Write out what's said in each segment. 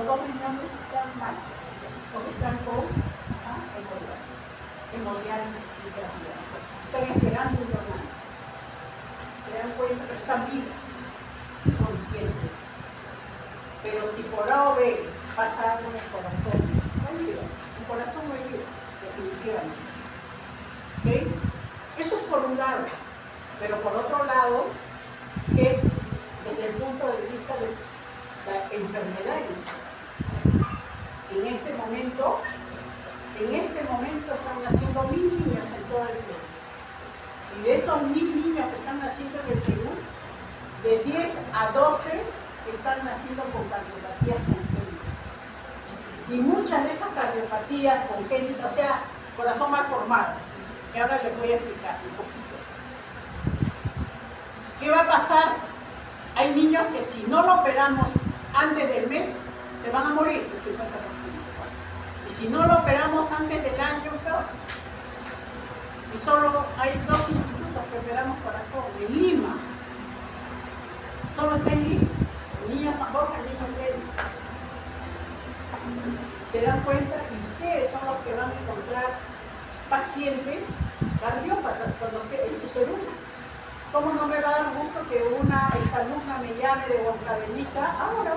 dos riñones están mal, porque están con hemodiálisis y gravedad. Están esperando un donante. Se dan cuenta, pero están vivos, conscientes. Pero si por A o B pasa algo en el corazón, no hay vida. Sin corazón no hay vida, definitivamente. ¿Okay? Eso es por un lado. Pero por otro lado, es desde el punto de vista de la enfermedad en los padres. En este momento están naciendo 1000 niños en todo el Perú. Y de esos 1000 niños que están naciendo en el Perú, de 10 a 12 están naciendo con cardiopatías congénitas. Y muchas de esas cardiopatías congénitas, o sea, corazón mal formado, que ahora les voy a explicar un poquito. ¿Qué va a pasar? Hay niños que si no lo operamos antes del mes, se van a morir el 50%. Y si no lo operamos antes del año, peor. Y solo hay 2 institutos que operamos corazón, en Lima. Solo está en Lima. El niño San Jorge, el niño Kelly. Se dan cuenta que ustedes son los que van a encontrar pacientes cardiópatas cuando en su celular. ¿Cómo no me va a dar gusto que una exalumna me llame de Huancabenita ahora?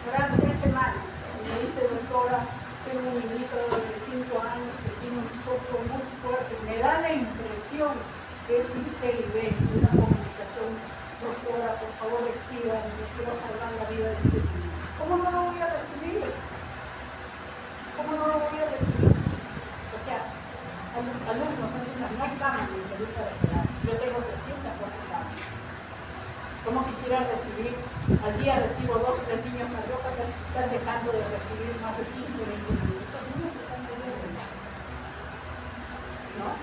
Durante 3 semanas, y me dice, doctora, tengo un niñito de 5 años que tiene un soplo muy fuerte. Me da la impresión que es un CIB, una comunicación. Doctora, por favor, decídame, yo quiero salvar la vida de este niño. ¿Cómo no lo voy a recibir? ¿Cómo no lo voy a recibir? O sea, alumnos, no hay cama en el Perú para operar. Yo tengo 312 camas. ¿Cómo quisiera recibir? Al día recibo 2 o 3 niños cardiópatas y están dejando de recibir más de 15, 20 niños. Estos niños que están muriendo, ¿no?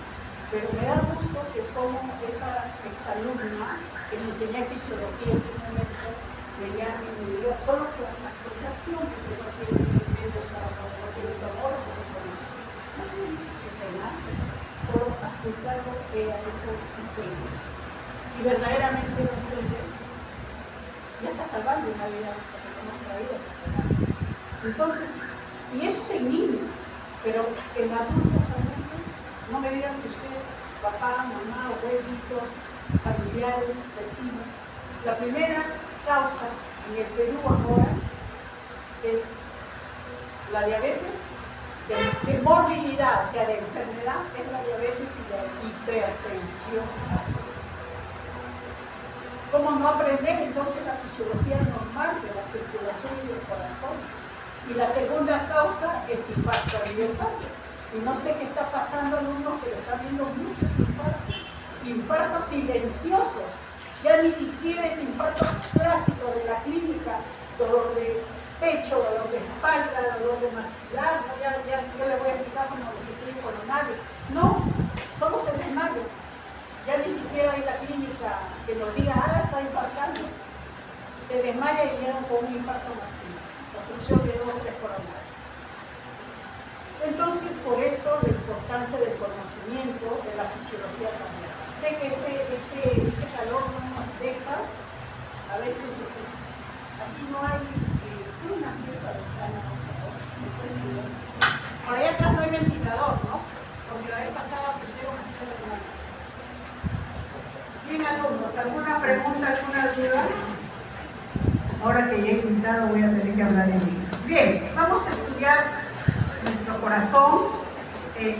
Pero me da gusto que como esa exalumna que me enseñé fisiología en su momento, me llame y me diga, solo con la explicación que no tiene medios para no tiene dolor, por eso no tiene que cenar, solo escucharlo que ha hecho un sello. Y verdaderamente un sello ya está salvando una vida que hemos traído. Entonces, y eso es en niños, pero en adultos, no me digan que ustedes, papá, mamá, abuelitos, familiares, vecinos, la primera causa en el Perú ahora es la diabetes, de morbilidad, o sea, de enfermedad, es la diabetes y la hipertensión. ¿Cómo no aprender entonces la fisiología normal de la circulación y del corazón? Y la segunda causa es infarto al miocardio. Y no sé qué está pasando en uno que lo está viendo muchos infartos. Infartos silenciosos. Ya ni siquiera es infarto clásico de la clínica, dolor de pecho, dolor de espalda, dolor de maxilar, ¿no? ya le voy a explicar como los suicidios coronarios. No, solo se desmaya. Ya ni siquiera hay la clínica que nos diga, está infartando. Se desmaya y llegan con un infarto masivo, obstrucción de 2 o 3 coronarios. Entonces, por eso la importancia del conocimiento de la fisiología cardíaca. Sé que este calor no nos deja, a veces aquí no hay una pieza de cana. Por allá atrás no hay ventilador, ¿no? Porque la vez pasada pusieron aquí de la mano. Bien, alumnos, ¿alguna pregunta, alguna duda? Ahora que ya he invitado voy a tener que hablar en inglés. Bien, vamos a estudiar nuestro corazón.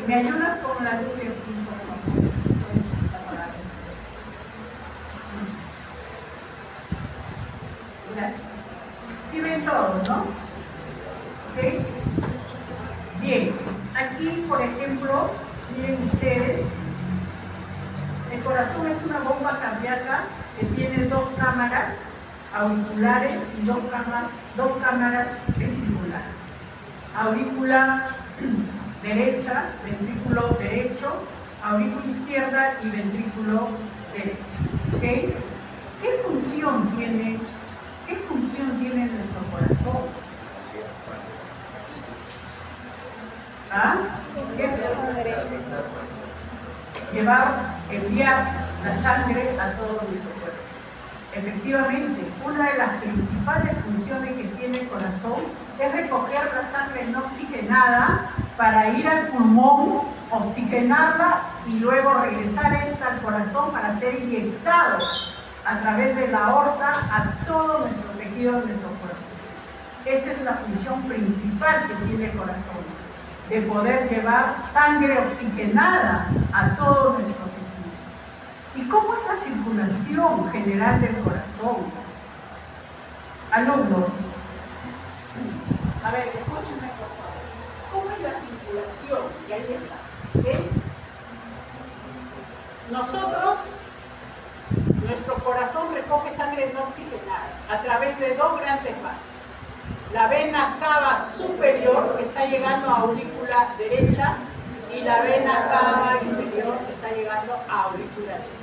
¿Me ayudas con la luz y el punto? Gracias. ¿Sí ven todo, no? ¿Ok? Bien, aquí, por ejemplo, miren ustedes, el corazón es una bomba cardíaca que tiene 2 cámaras auriculares y 2 cámaras ventriculares. Aurícula derecha, ventrículo derecho, aurícula izquierda y ventrículo derecho. ¿Okay? ¿Qué función tiene nuestro corazón? ¿Ah? Enviar la sangre a todo nuestro cuerpo. efectivamente, una de las principales funciones que tiene el corazón es recoger la sangre no oxigenada para ir al pulmón, oxigenarla y luego regresar esta al corazón para ser inyectado a través de la aorta a todo nuestro tejido de nuestro cuerpo. Esa es la función principal que tiene el corazón, de poder llevar sangre oxigenada a todo nuestro tejido. ¿Y cómo es la circulación general del corazón? Alumnos, a ver, escúchenme por favor. ¿Cómo es la circulación? Y ahí está. ¿Okay? Nosotros, nuestro corazón recoge sangre no oxigenada a través de dos grandes vasos. La vena cava superior, que está llegando a aurícula derecha, y la vena cava inferior, que está llegando a aurícula derecha.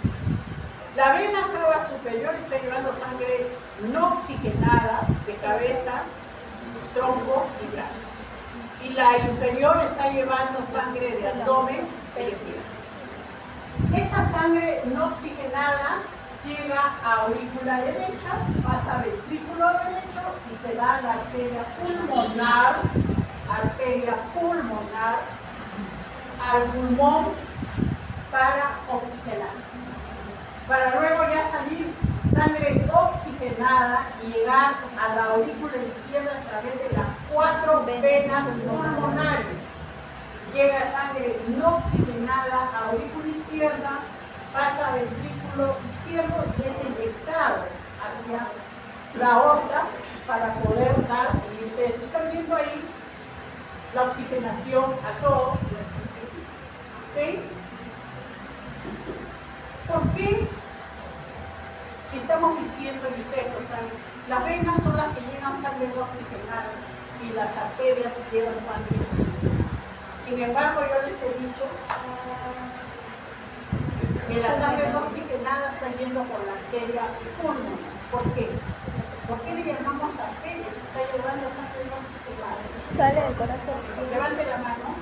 La vena cava superior está llevando sangre no oxigenada de cabeza, tronco y brazos. Y la inferior está llevando sangre de abdomen y de piernas. Esa sangre no oxigenada llega a aurícula derecha, pasa a ventrículo derecho y se da a la arteria pulmonar al pulmón para oxigenarse. Para luego ya salir sangre oxigenada y llegar a la aurícula izquierda a través de las 4 venas pulmonares. Llega sangre no oxigenada a aurícula izquierda, pasa a ventrículo izquierdo y es inyectado hacia la aorta para poder dar, y ustedes están viendo ahí, la oxigenación a todos nuestros tejidos. ¿Ok? ¿Por qué? Si estamos diciendo, y ustedes lo saben, las venas son las que llevan sangre no oxigenada y las arterias llevan sangre oxigenada. Sin embargo, yo les he dicho que la sangre no oxigenada está yendo por la arteria pulmonar. ¿Por qué? ¿Por qué le llamamos arteria? Se está llevando sangre no oxigenada. Sale del corazón. Levante la mano.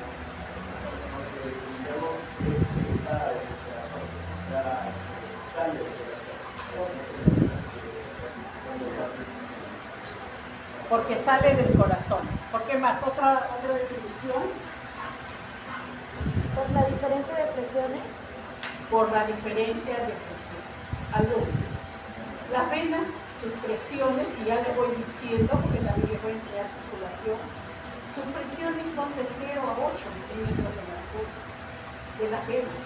Porque sale del corazón. ¿Por qué más? ¿Otra definición? Por la diferencia de presiones. Por la diferencia de presiones. Alumnos, las venas, sus presiones, y ya les voy diciendo, porque también les voy a enseñar circulación, sus presiones son de 0 a 8 milímetros de mercurio de las venas.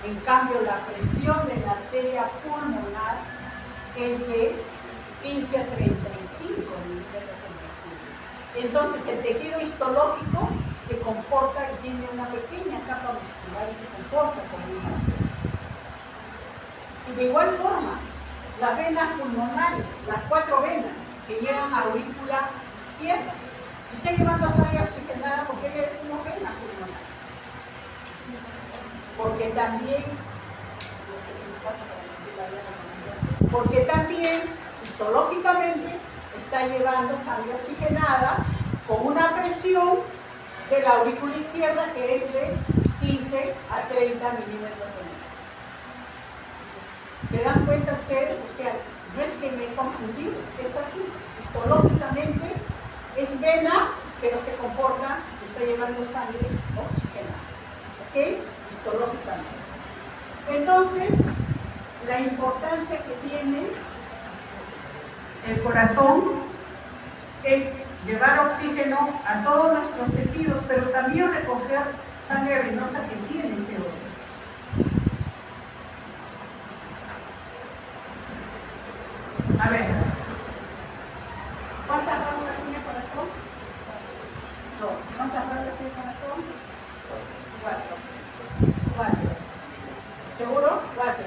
En cambio, la presión de la arteria pulmonar es de 15 a 35 milímetros de mercurio. Entonces, el tejido histológico se comporta y tiene una pequeña capa muscular y se comporta como una arteria. Y de igual forma, las venas pulmonares, las 4 venas que llegan a aurícula izquierda, si está llevando sangre oxigenada, ¿por qué le decimos venas pulmonares? Porque también, no sé qué me pasa para decir la vena, porque también histológicamente está llevando sangre oxigenada con una presión de la aurícula izquierda que es de 15 a 30 milímetros de mercurio. ¿Se dan cuenta ustedes? O sea, no es que me he confundido, es así. Histológicamente es vena, pero se comporta, está llevando sangre oxigenada. ¿Ok? Histológicamente. Entonces, la importancia que tiene el corazón es llevar oxígeno a todos nuestros tejidos, pero también recoger sangre venosa que tiene CO2. A ver, ¿cuántas válvulas tiene el corazón? 2. ¿Cuántas válvulas tiene el corazón? 4. ¿Seguro? 4.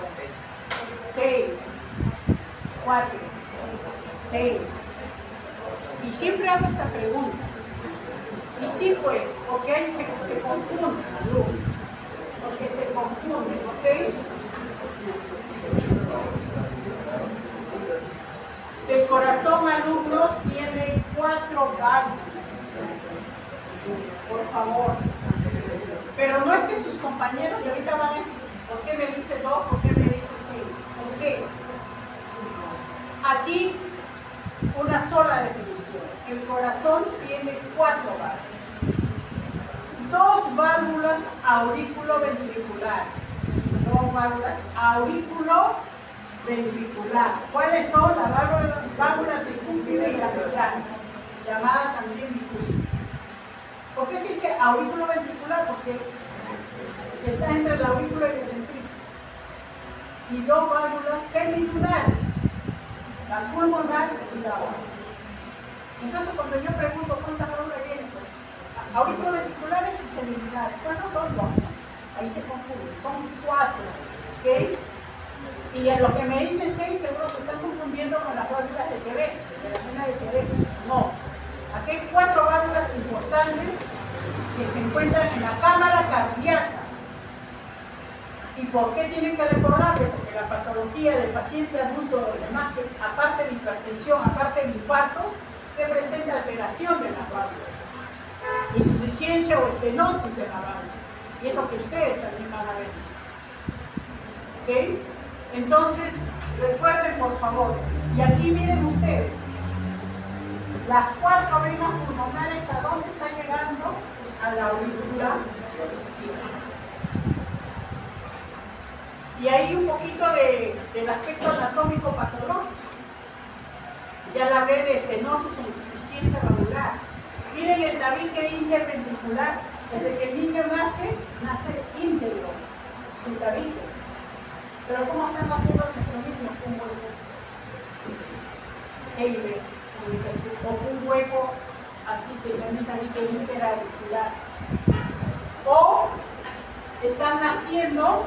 6. 4. 6. Y siempre hago esta pregunta. Y sí pues, porque ahí se confunden, porque se confunden, ¿ok? El corazón, alumnos, tiene 4 válvulas. Por favor. Pero no es que sus compañeros, y ahorita van a decir, ¿por qué me dice 2? ¿Por qué me dice 6? ¿Por qué? válvulas auriculoventricular. ¿Cuáles son? La válvula tricúspide y la mitral, llamada también bicúspide. ¿Por qué se dice auriculoventricular? Porque está entre el aurículo y el ventrículo. Y dos válvulas semidurales, la pulmonar y la aórtica. Entonces, cuando yo pregunto cuántas válvulas vienen, auriculoventriculares y semidurales, ¿cuántos son? Dos. Ahí se confunde, son 4. ¿Ok? Y a los que me dicen 6, seguro se están confundiendo con las válvulas de Teresa, de la vena de Teresa. No. Aquí hay 4 válvulas importantes que se encuentran en la cámara cardíaca. ¿Y por qué tienen que recordarle? Porque la patología del paciente adulto, además, aparte de hipertensión, aparte de infartos, que presenta alteración de las válvulas, insuficiencia o estenosis de la válvula. Y es lo que ustedes también van a ver. ¿Ok? Entonces, recuerden por favor, y aquí miren ustedes, las 4 venas pulmonares, ¿a dónde están llegando? A la aurícula izquierda. Y ahí un poquito del aspecto anatómico patológico. Ya la red de estenosis o insuficiencia valvular. Miren el tabique interventricular. Desde que el niño nace íntegro, su tabique. Pero ¿cómo están haciendo nuestros niños? Un hueco ceibe, o un hueco aquí que también tabique interauricular. O están naciendo,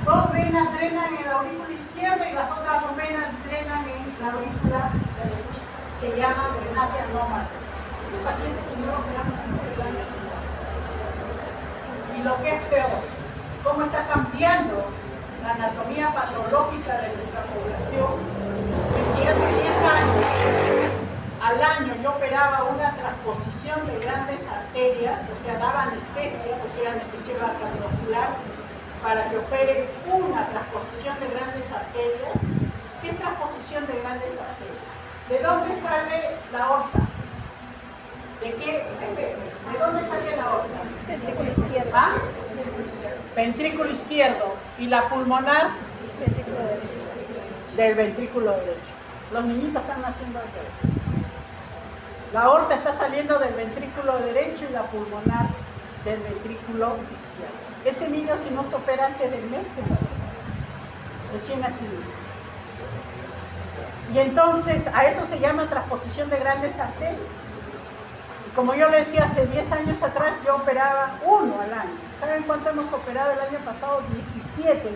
2 venas drenan en la aurícula izquierda y las otras 2 venas drenan en la aurícula derecha. Se llama drenaje anómalo. Ese paciente se lo operamos en el año. Y lo que es peor, cómo está cambiando la anatomía patológica de nuestra población. Que si hace 10 años al año yo operaba una transposición de grandes arterias, o sea, daba anestesia, o sea, anestesia cardiovascular, para que opere una transposición de grandes arterias. ¿Qué es transposición de grandes arterias? ¿De dónde sale la aorta? ¿De dónde sale la aorta? Ventrículo izquierdo. ¿Ah? Ventrículo izquierdo. ¿Y la pulmonar? Ventrículo derecho. Del ventrículo derecho. Los niñitos están naciendo al revés. La aorta está saliendo del ventrículo derecho y la pulmonar del ventrículo izquierdo. Ese niño, si no se opera antes del mes, se muere. Recién nacido. Y entonces a eso se llama transposición de grandes arterias. Y como yo le decía, hace 10 años atrás yo operaba 1 al año. ¿Saben cuánto hemos operado el año pasado? 17.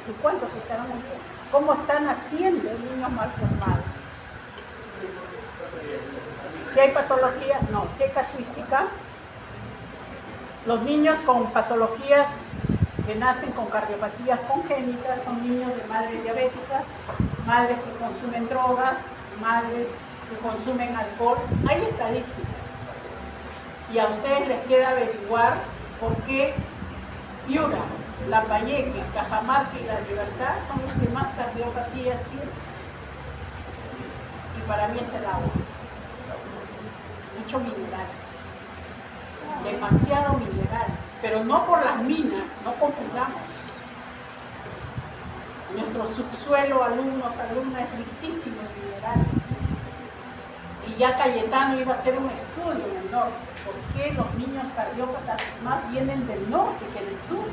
¿Y cuántos estarán aquí? ¿Cómo están haciendo niños mal formados? Si hay patología, no. Si hay casuística, los niños con patologías que nacen con cardiopatías congénitas son niños de madres diabéticas, madres que consumen drogas, madres que consumen alcohol. Hay estadísticas. Y a ustedes les queda averiguar por qué Piura, Lambayeque, Cajamarca y La Libertad son los que más cardiopatías tienen. Y para mí es el agua. Mucho mineral. Demasiado mineral. Pero no por las minas, no confundamos. Nuestro subsuelo, alumnas, es riquísimo en minerales. Y ya Cayetano iba a hacer un estudio en el norte. ¿Por qué los niños cardiópatas más vienen del norte que del sur?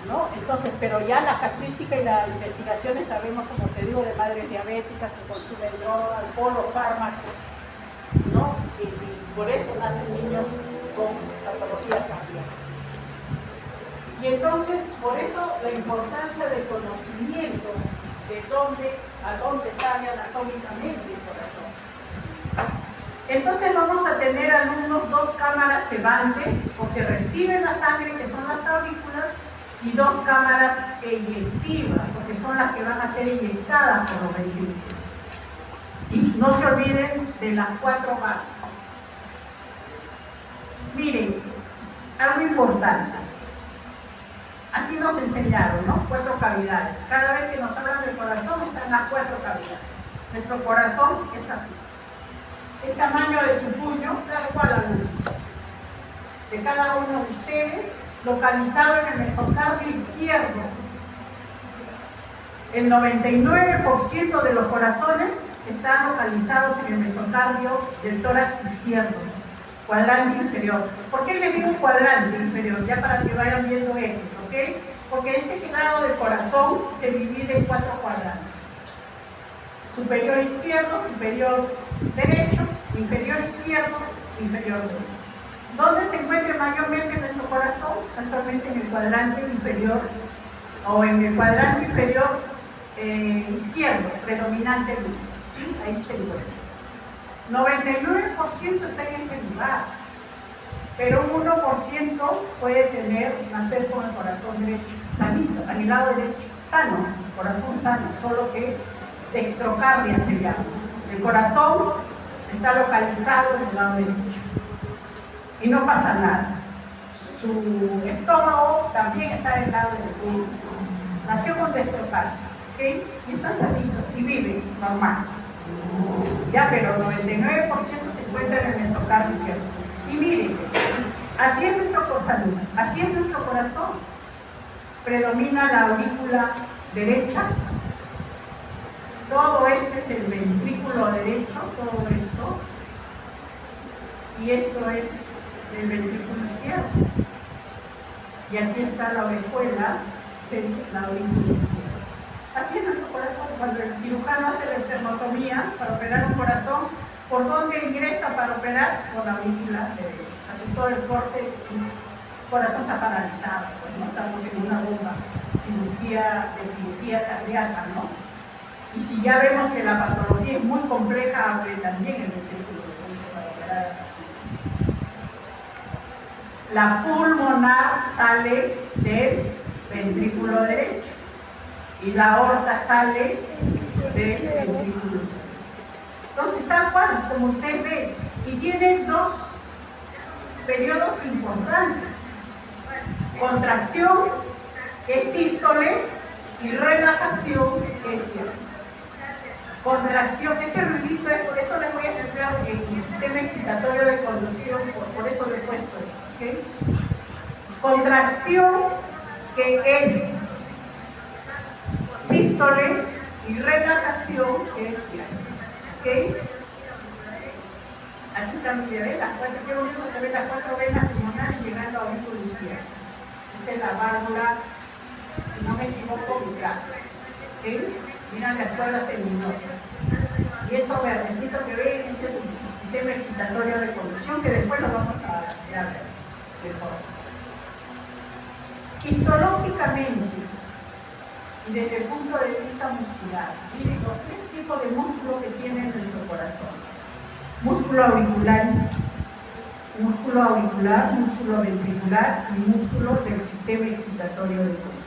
¿No? Entonces, pero ya la casuística y las investigaciones sabemos, como te digo, de madres diabéticas que consumen droga, alcohol o fármacos, ¿no? Y por eso nacen niños con patologías cardíacas. Y entonces, por eso la importancia del conocimiento de a dónde sale anatómicamente el corazón. Entonces vamos a tener alumnos 2 cámaras cebantes, porque reciben la sangre, que son las aurículas, y 2 cámaras eyectivas, porque son las que van a ser inyectadas por los ventrículos. Y no se olviden de las 4 válvulas. Miren, algo importante. Así nos enseñaron, ¿no? 4 cavidades. Cada vez que nos hablan del corazón están las 4 cavidades. Nuestro corazón es así. Es tamaño de su puño, tal cual alumnos. De cada uno de ustedes localizado en el mesocardio izquierdo. El 99% de los corazones están localizados en el mesocardio del tórax izquierdo, cuadrante inferior. ¿Por qué le digo cuadrante inferior? Ya para que vayan viendo X, ¿ok? Porque este lado del corazón se divide en 4 cuadrantes. Superior izquierdo, superior derecho, inferior izquierdo, inferior derecho. ¿Dónde se encuentra mayormente nuestro corazón? Casualmente en el cuadrante inferior o en el cuadrante inferior izquierdo, predominantemente. ¿Sí? Ahí se encuentra. 99% está en ese lugar, pero un 1% puede nacer con el corazón derecho, sanito, a mi lado derecho, sano, corazón sano, solo que dextrocardia se llama. El corazón está localizado en el lado derecho y no pasa nada. Su estómago también está en el lado derecho. Nació con dextrocardia, ¿ok? Y están sanitos y viven normal. Ya, pero 99% se encuentra en el mesocardio izquierdo. Y miren, así es nuestro corazón. Predomina la aurícula derecha. Todo este es el ventrículo derecho, todo esto. Y esto es el ventrículo izquierdo. Y aquí está la orejuela de la aurícula izquierda. Así es nuestro corazón. Cuando el cirujano hace la esternotomía para operar un corazón, ¿por dónde ingresa para operar? Por la aurícula derecha. Hace todo el corte, el corazón está paralizado, pues no estamos en una bomba de cirugía cardíaca, ¿no? Y si ya vemos que la patología es muy compleja, abre también el ventrículo derecho para operar así. La pulmonar sale del ventrículo derecho y la aorta sale del ventrículo izquierdo. Entonces, tal cual, como usted ve, y tiene 2 periodos importantes: contracción, que es sístole, y relajación, que es diástole. Contracción, ese ruidito, por eso les voy a explicar el sistema excitatorio de conducción, por eso le he puesto eso, ¿ok? Contracción, que es sístole, y relajación, que es diástole. ¿Ok? Aquí están las 4, qué bonito se ven las 4 venas pulmonares llegando a aurícula izquierda. Esta es la válvula, si no me equivoco, mitral. ¿Ok? Miran las cuerdas luminosas. Y eso verdecito que ven es el sistema excitatorio de conducción, que después lo vamos a ver mejor. Histológicamente, y desde el punto de vista muscular, miren los 3 tipos de músculo que tiene nuestro corazón: músculo auricular, músculo ventricular y músculo del sistema excitatorio de conducción.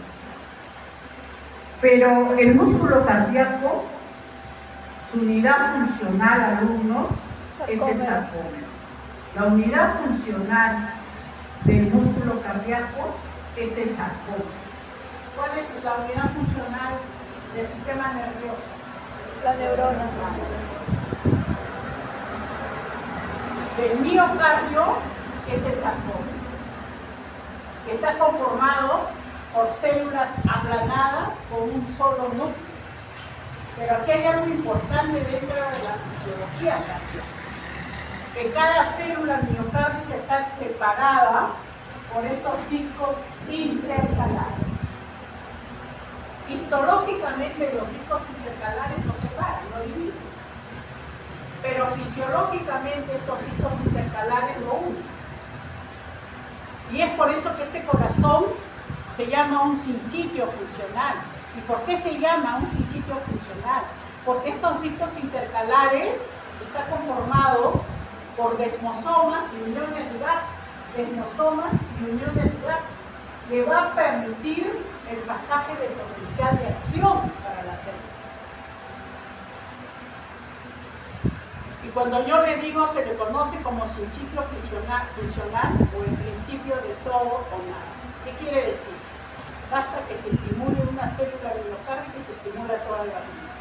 Pero el músculo cardíaco, su unidad funcional, alumnos, es el sarcómero. La unidad funcional del músculo cardíaco es el sarcómero. ¿Cuál es la unidad funcional del sistema nervioso? La neurona. El miocardio es el sarcómero, que está conformado por células aplanadas con un solo núcleo. Pero aquí hay algo importante dentro de la fisiología cardíaca, que cada célula miocárdica está preparada por estos discos intercalares. Histológicamente los discos intercalares no se separan, no dividen. Pero fisiológicamente estos discos intercalares lo unen. Y es por eso que este corazón se llama un sinsitio funcional. ¿Y por qué se llama un sinsitio funcional? Porque estos discos intercalares están conformados por desmosomas y uniones GAP. Desmosomas y uniones GAP, que va a permitir el pasaje de potencial de acción para la célula. Y cuando yo le digo, se le conoce como sinsitio funcional o el principio de todo o nada. ¿Qué quiere decir? Basta que se estimule una célula miocárdica y se estimula toda la vida.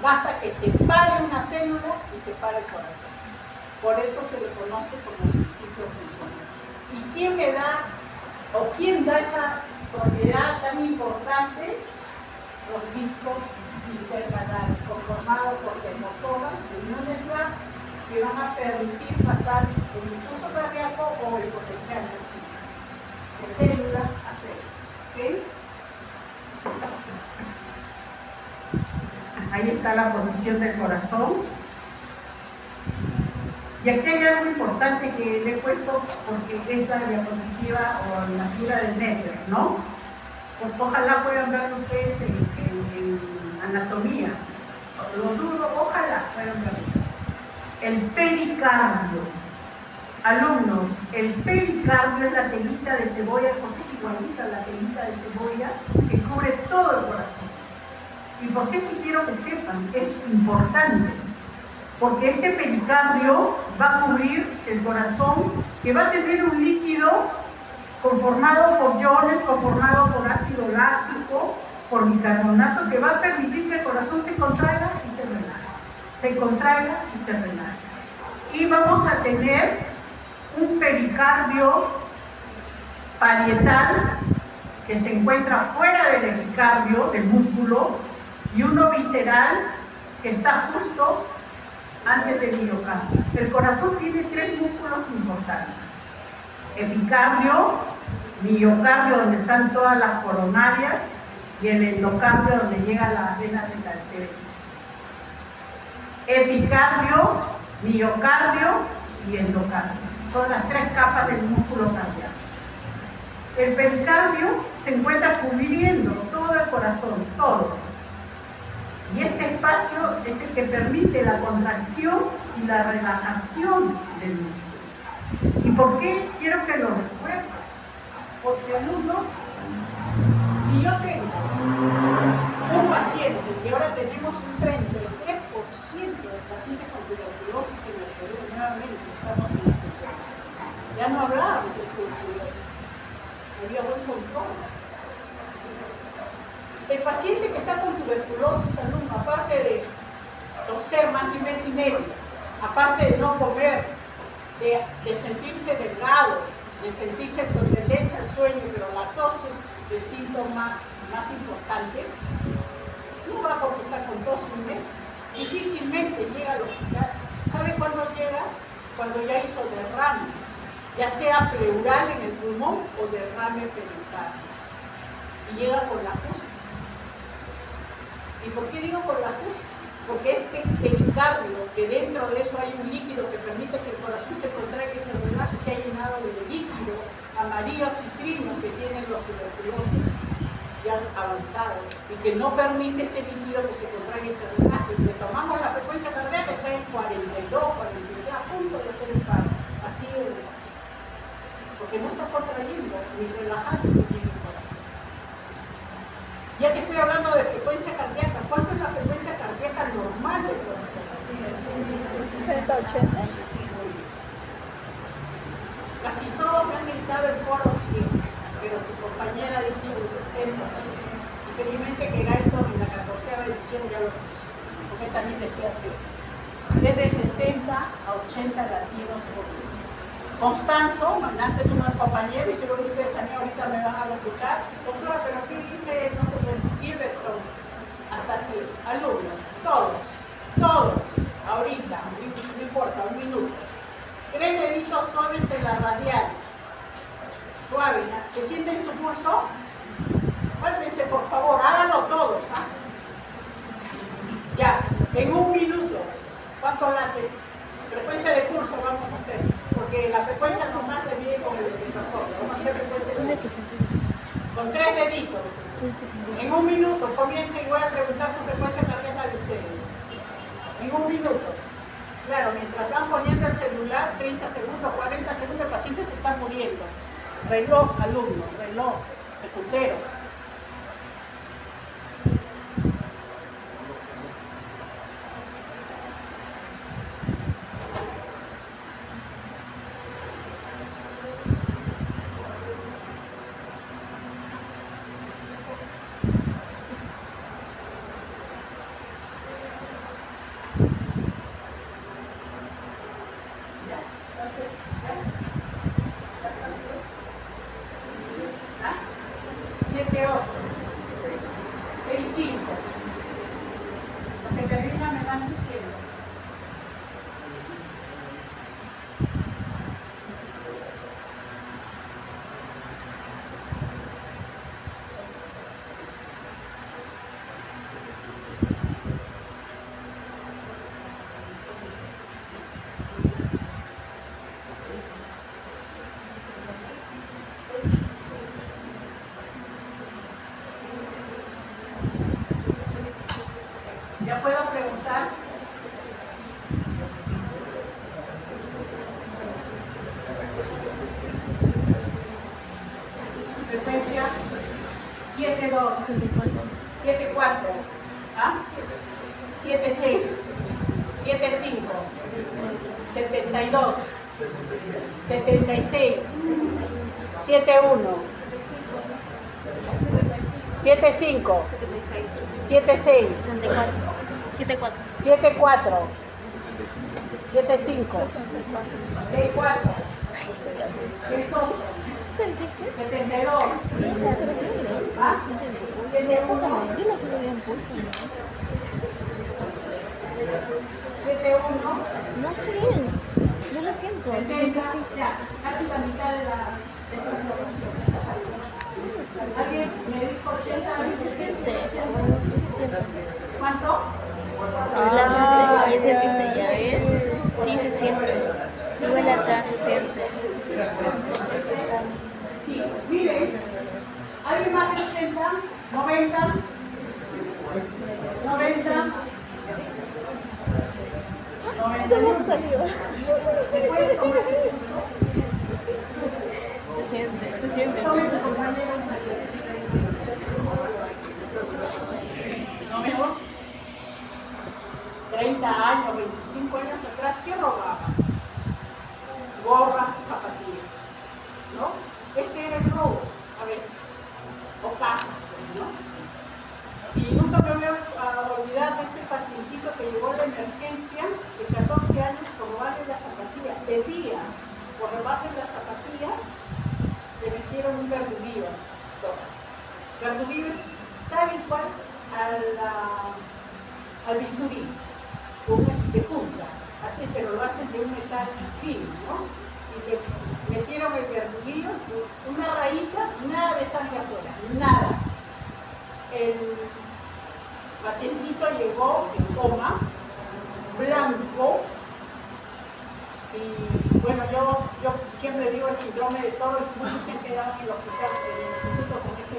Basta que se pare una célula y se para el corazón. Por eso se le conoce como sinsitio funcional. ¿Y quién me da ¿O quién da esa propiedad tan importante? Los discos intercanales, conformados por termosomas de uniones que van a permitir pasar el impulso cardíaco o el potencial en sí, de célula a célula. ¿Okay? Ahí está la posición del corazón. Y aquí hay algo importante que le he puesto porque es la diapositiva o la figura del Netter, ¿no? Pues ojalá puedan ver ustedes en anatomía. Lo duro, ojalá puedan ver. El pericardio. Alumnos, el pericardio es la telita de cebolla, porque es igualita a la telita de cebolla que cubre todo el corazón. ¿Y por qué si quiero que sepan? Es importante. Porque este pericardio va a cubrir el corazón, que va a tener un líquido conformado por iones, conformado por ácido láctico, por bicarbonato, que va a permitir que el corazón se contraiga y se relaje. Se contraiga y se relaje. Y vamos a tener un pericardio parietal, que se encuentra fuera del epicardio, del músculo, y uno visceral, que está justo antes del miocardio. El corazón tiene 3 músculos importantes: epicardio, miocardio, donde están todas las coronarias, y el endocardio, donde llega la vena de la arteria. Epicardio, miocardio y endocardio. Son las 3 capas del músculo cardíaco. El pericardio se encuentra cubriendo todo el corazón, todo. Y este espacio es el que permite la contracción y la relajación del músculo. ¿Y por qué quiero que lo recuerden? Porque, alumnos, si yo tengo un paciente y ahora tenemos un 33% de pacientes con tuberculosis en el Perú, nuevamente estamos en la sentencia. Ya no hablábamos de tuberculosis, había buen control. El paciente que está con tuberculosis, alumno, aparte de toser más de un mes y medio, aparte de no comer, de sentirse delgado, de sentirse con tendencia al sueño, pero la tos es el síntoma más importante, no va porque está con tos un mes, difícilmente llega al hospital. ¿Sabe cuándo llega? Cuando ya hizo derrame, ya sea pleural en el pulmón o derrame pericardio, y llega con la justa. ¿Y por qué digo por la justa? Porque este pericardio, que dentro de eso hay un líquido que permite que el corazón se contraiga y se relaje, se ha llenado de líquido amarillo citrino que tienen los tuberculosis ya avanzado y que no permite ese líquido que se contraiga y se relaje. Y le tomamos la frecuencia cardíaca, está en 42, 43, a punto de hacer el paro, así de demasiado. Porque no está contrayendo ni relajando su líquido corazón. Ya que estoy hablando de frecuencia cardíaca, ¿cuánto es la frecuencia cardíaca normal del corazón? 60, 80. Casi todos me han gritado el foro 100, pero su compañera ha dicho de 60, 80. Y felizmente que Gaito en la 14ª edición ya lo puso, porque también decía así. Desde 60 a 80 latidos por minuto. Constanzo, antes uno de compañeros, y seguro que ustedes también ahorita me van a replicar, doctora, pero ¿qué dice? No se puede decir, pero hasta así. Alumnos, todos, ahorita, no importa, un minuto. 3 deditos suaves en la radial. Suave, ¿se sienten su pulso? Vuélvense, por favor, háganlo todos, ¿ah? Ya, en un minuto, ¿cuánto late? Frecuencia de pulso vamos a hacer, porque la frecuencia normal se mide con el detector. Vamos a hacer frecuencia de pulso. Con 3 deditos. En un minuto, comiencen y voy a preguntar su frecuencia cardíaca de ustedes. En un minuto. Claro, mientras van poniendo el celular, 30 segundos, 40 segundos, el paciente se está muriendo. Reloj, alumno, reloj, secundero. 7-2, 7-4, ¿ah? 7-6, 7-5, 72, 76, 7-1, 7-5, 7-6, 7-4, 7-5, 6-4, 6-8, 72, ¿ah? 7-1, 7-1, No sé, yo lo siento. 70, ya, casi la mitad de la proporción. ¿Alguien me dijo 80? Se siente. ¿Cuánto? Y ese que ya ves, sí se siente. Luego la atrás se siente. Sí, miren, ¿alguien más de 80? 90, 90, ¿Cómo salió? ¿se puede tomar? Se siente. No menos 30 años, 25 años atrás, ¿qué robaba? Gorra, zapatillas, ¿no? Ese era el robo, a veces, o casas, ¿no? Y nunca me voy a olvidar de este pacientito que llegó a la emergencia de 14 años por robarle las zapatillas. Pedía por robarle las zapatillas, le metieron un verduguillo, todas. Verduguillo es tal y cual al bisturí, de punta, así, pero lo hacen de un metal fino, ¿no? Y le metieron el verduguillo, una rayita, nada de sangre afuera, nada. El pacientito llegó en coma, blanco, y bueno, yo siempre digo el síndrome de Toro, y muchos se han quedado en el hospital, en el instituto, con ese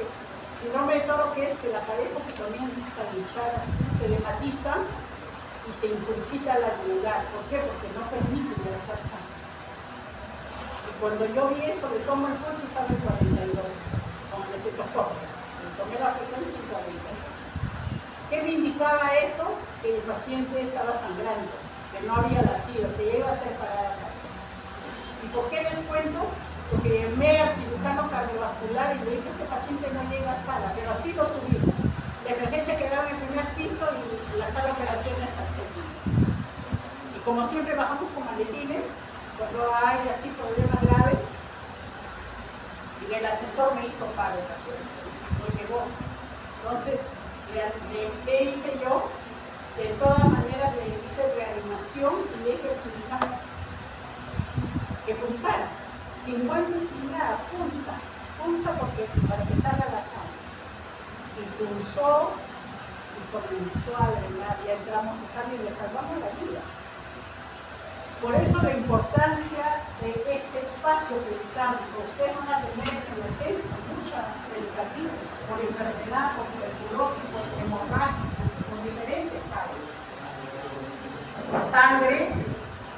síndrome de Toro, que es que la cabeza se comienza a hinchar, se lematiza y se impulpita la yugular. ¿Por qué? Porque no permite ingresar sangre. Y cuando yo vi eso, le tomo el pulso, estaba en 42, con el estetoscopio. Le tomé la frecuencia en 42. ¿Qué me indicaba eso? Que el paciente estaba sangrando, que no había latido, que iba a ser parada. ¿Y por qué les cuento? Porque llamé al cirujano cardiovascular y le dije, este paciente no llega a sala, pero así lo subimos. La emergencia quedaba en el primer piso y la sala de operaciones al segundo. Y como siempre bajamos con maletines, cuando hay así problemas graves, y el ascensor me hizo paro el paciente, no llegó. Entonces, ¿qué hice yo? De todas maneras le hice reanimación y le dije al cirujano que pulsara, sin golpe y sin nada, pulsa porque, para que salga la sangre. Y pulsó y comenzó a drenar, y entramos a sangre y le salvamos la vida. Por eso la importancia de este espacio pericardio. Ustedes van a tener en emergencia muchas pericarditis, por enfermedad, por tuberculosis, por hemorragia, por diferentes causas. Sangre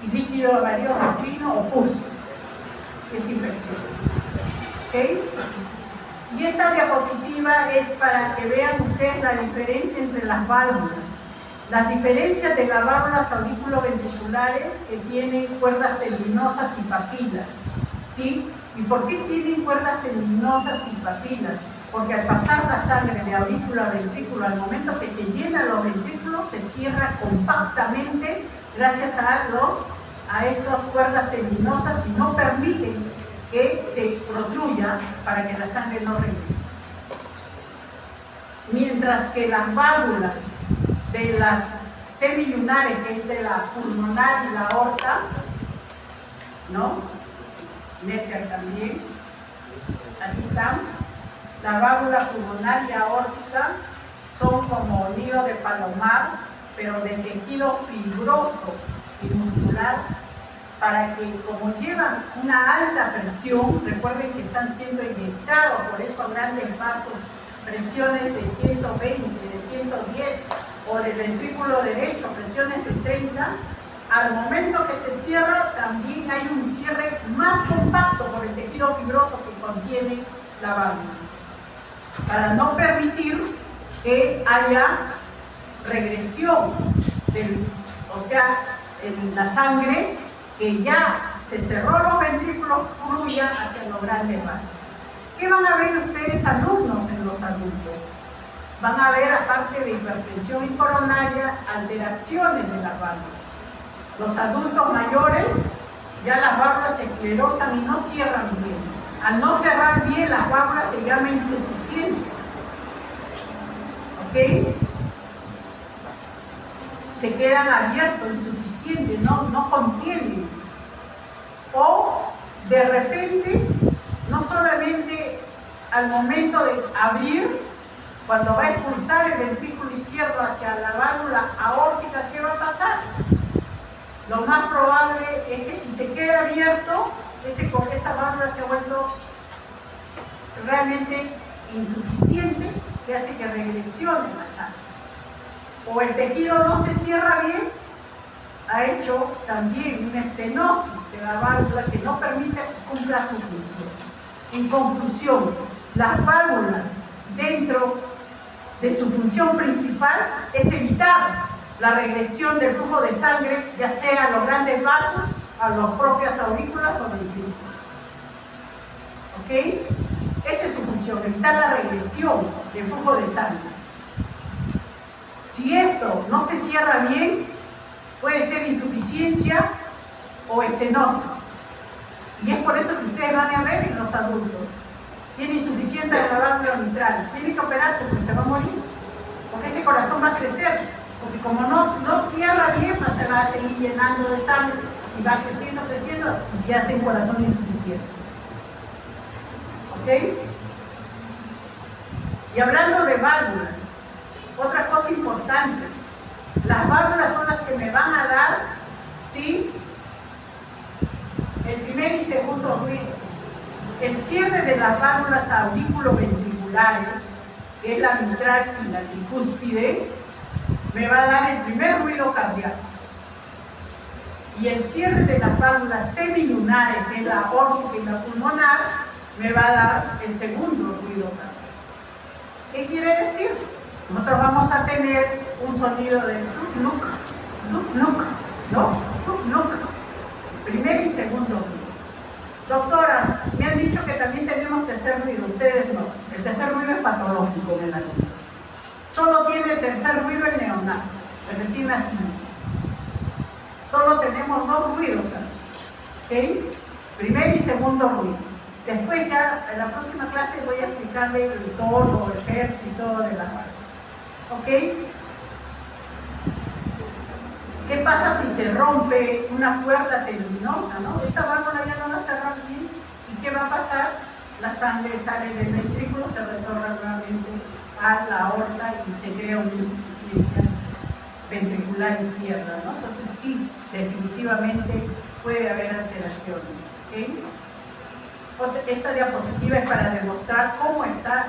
y líquido variocentrino o pus, que es infección. ¿Okay? Y esta diapositiva es para que vean ustedes la diferencia entre las válvulas. Las diferencias de las válvulas auriculoventriculares que tienen cuerdas tendinosas y papilas, ¿sí? ¿Y por qué tienen cuerdas tendinosas y papilas? Porque al pasar la sangre de aurícula a ventrículo, al momento que se llenan los ventrículos, se cierra compactamente gracias a estas cuerdas tendinosas y no permiten que se protruya para que la sangre no regrese. Mientras que las válvulas de las semilunares, que es de la pulmonar y la aorta, ¿no? Necker también, aquí están. La válvula pulmonar y aórtica son como nido de palomar, pero de tejido fibroso y muscular, para que, como llevan una alta presión, recuerden que están siendo inyectados por esos grandes vasos, presiones de 120, de 110, o del ventrículo derecho, presiones de 30, al momento que se cierra también hay un cierre más compacto por el tejido fibroso que contiene la válvula. para no permitir que haya regresión, o sea, en la sangre que ya se cerró los ventrículos fluya hacia los grandes vasos. ¿Qué van a ver ustedes alumnos en los adultos? Van a ver, aparte de hipertensión coronaria, alteraciones de las válvulas. Los adultos mayores, ya las válvulas se esclerosan y no cierran bien. Al no cerrar bien las válvulas se llama insuficiencia. ¿Ok? Se quedan abiertos, insuficientes, no contienen. O de repente, no solamente al momento de abrir, cuando va a expulsar el ventrículo izquierdo hacia la válvula aórtica, ¿qué va a pasar? Lo más probable es que si se queda abierto, esa válvula se ha vuelto realmente insuficiente, que hace que regresione la sangre. O el tejido no se cierra bien, ha hecho también una estenosis de la válvula que no permite que cumpla su función. En conclusión, las válvulas dentro de su función principal es evitar la regresión del flujo de sangre, ya sea a los grandes vasos, a las propias aurículas o ventrículos. ¿Ok? Esa es su función, evitar la regresión del flujo de sangre. Si esto no se cierra bien, puede ser insuficiencia o estenosis. Y es por eso que ustedes van a ver en los adultos. Tiene insuficiencia de la válvula mitral. Tiene que operarse porque se va a morir. Porque ese corazón va a crecer. Porque como no cierra bien, se va a seguir llenando de sangre y va creciendo y se hace un corazón insuficiente. ¿Ok? Y hablando de válvulas, otra cosa importante. Las válvulas son las que me van a dar, ¿sí?, el primer y segundo ruido. El cierre de las válvulas auriculoventriculares, que es la mitral y la tricúspide, me va a dar el primer ruido cardíaco. Y el cierre de las válvulas semilunares, que es la aórtica y la pulmonar, me va a dar el segundo ruido cardíaco. ¿Qué quiere decir? Nosotros vamos a tener un sonido de tuk-nuk, tuk-nuk, ¿no? Tuk-nuk. Primer y segundo ruido. Doctora, me han dicho que también tenemos tercer ruido, ustedes no. El tercer ruido es patológico en el adulto. Solo tiene tercer ruido el neonato, el recién nacido. Solo tenemos dos ruidos, ¿ok? Primer y segundo ruido. Después ya, en la próxima clase voy a explicarle el tono, el hertz y todo de la válvula. ¿Ok? ¿Qué pasa si se rompe una cuerda tendinosa, ¿no? Esta válvula ya no va a cerrar bien. ¿Y qué va a pasar? La sangre sale del ventrículo, se retorna nuevamente a la aorta y se crea una insuficiencia ventricular izquierda, ¿no? Entonces sí, definitivamente puede haber alteraciones. ¿Ok? Esta diapositiva es para demostrar cómo está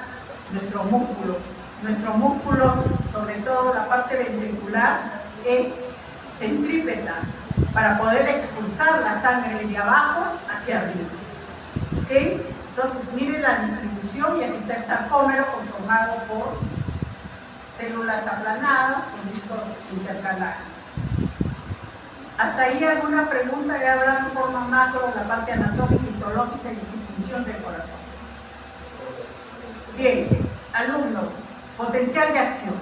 nuestro músculo. Nuestro músculo, sobre todo la parte ventricular, es centrípeta para poder expulsar la sangre de abajo hacia arriba. ¿Ok? Entonces, miren la distribución, y aquí está el sarcómero conformado por células aplanadas con discos intercalares. ¿Hasta ahí alguna pregunta? Ya habrá en forma macro la parte anatómica, histológica y función del corazón. Bien, alumnos, potencial de acción.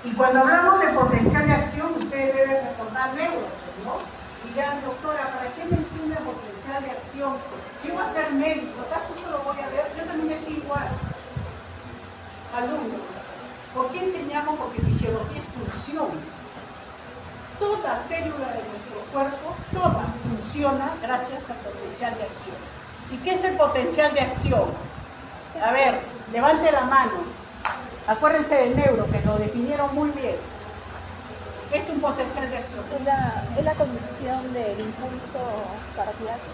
Y cuando hablamos de potencial de acción, ustedes deben recordar neuro, ¿no? Y dirán, doctora, ¿para qué me enseña potencial de acción? Yo voy a ser médico, ¿acaso solo voy a ver? Yo también es igual. Alumnos, ¿por qué enseñamos? Porque fisiología es función. Toda célula de nuestro cuerpo, toda funciona gracias al potencial de acción. ¿Y qué es el potencial de acción? A ver, levante la mano. Acuérdense del neuro, que lo definieron muy bien. ¿Qué es un potencial de acción? Es la conducción del impulso cardíaco.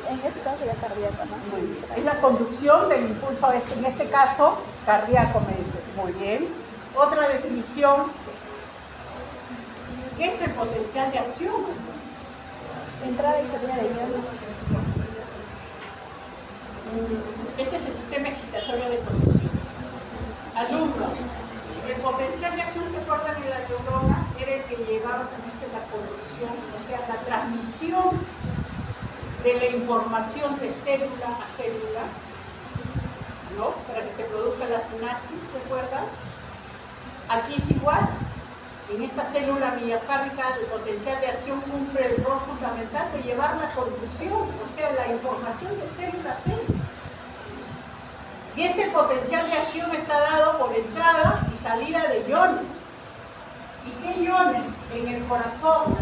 En este caso sería cardíaco, ¿no? Es la conducción del impulso, en este caso, cardíaco, me dice. Muy bien. Otra definición. ¿Qué es el potencial de acción? Entrada y salida de iones. Ese es el sistema excitatorio de conducción. la transmisión de la información de célula a célula, ¿no? Para que se produzca la sinapsis, ¿se acuerdan? Aquí es igual. En esta célula miocárdica el potencial de acción cumple el rol fundamental de llevar la conducción, o sea, la información de célula a célula. Y este potencial de acción está dado por entrada y salida de iones. ¿Y qué iones? En el corazón.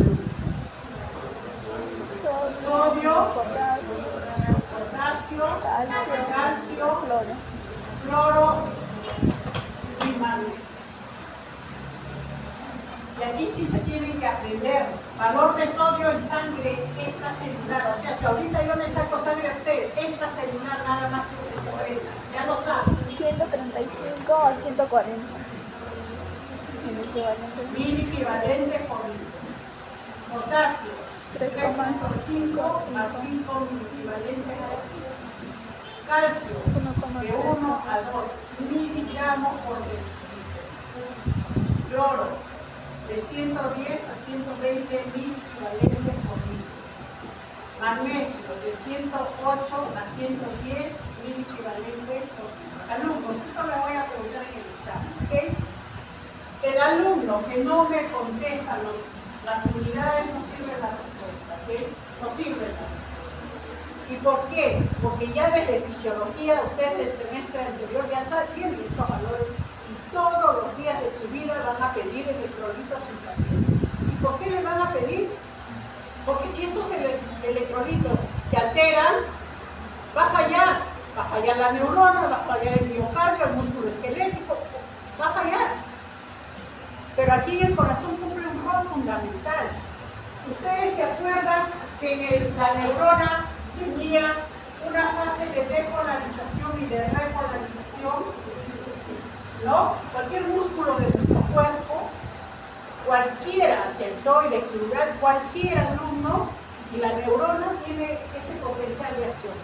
Sodio, potasio, calcio, cloro y magnesio. Y aquí sí se tienen que aprender. Valor de sodio en sangre extracelular. O sea, si ahorita yo le saco sangre a ustedes, extracelular nada más que se aprenda. Ya lo saben. 135 a 140. Mil equivalente por mil. Potasio. 3,5 a 5 mil equivalentes por kilo. Calcio. De 1 a 2 miligramos por decilitro. Cloro. De 110 a 120 mil equivalentes por litro. Magnesio, de 108 a 110 mil equivalentes por litro. Alumnos, esto me voy a preguntar en el examen, ¿ok? El alumno que no me contesta las unidades no sirve la respuesta, ¿ok? No sirve la respuesta. ¿Y por qué? Porque ya desde fisiología, ustedes del semestre anterior ya tienen estos valores. Todos los días de su vida van a pedir electrolitos en paciente. ¿Y por qué les van a pedir? Porque si estos electrolitos se alteran, va a fallar la neurona, va a fallar el miocardio, el músculo esquelético, va a fallar. Pero aquí el corazón cumple un rol fundamental. Ustedes se acuerdan que la neurona tenía una fase de depolarización y de repolarización, ¿no? Cualquier músculo de nuestro cuerpo, cualquiera, deltoide, plural, cualquier alumno, y la neurona tiene ese potencial de acción.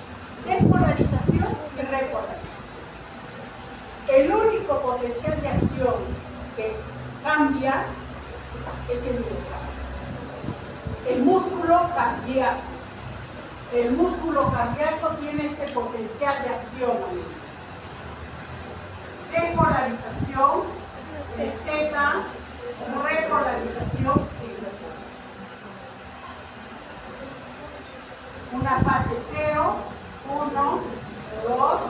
Despolarización y repolarización. El único potencial de acción que cambia es el miocardio. El músculo cardíaco. El músculo cardíaco tiene este potencial de acción, amigos. Despolarización, meseta, repolarización y reposo. Una fase 0, 1, 2,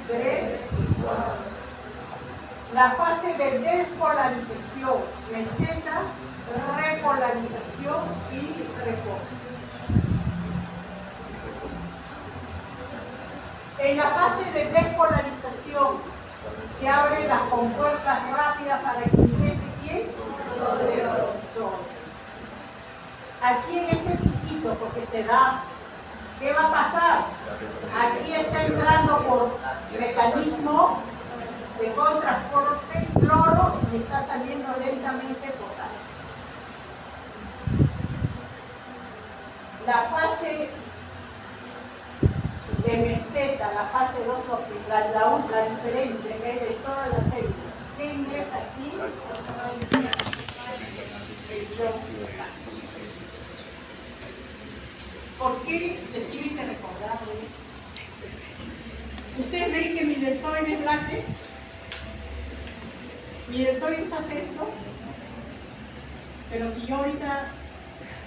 3, 4. La fase de despolarización, meseta, repolarización y reposo. En la fase de despolarización se abren las compuertas rápidas para que ingrese ¿quién? Sodio. Aquí en este piquito, porque se da, ¿qué va a pasar? Aquí está entrando por mecanismo de transporte cloro y está saliendo lentamente potasio. La fase de meseta, la fase 2, la diferencia que hay de todas las células. ¿Qué ingresa aquí? El potasio. ¿Por qué se tiene que recordar eso? ¿Ustedes ven que mi deltoides late? Mi deltoides hace esto, pero si yo ahorita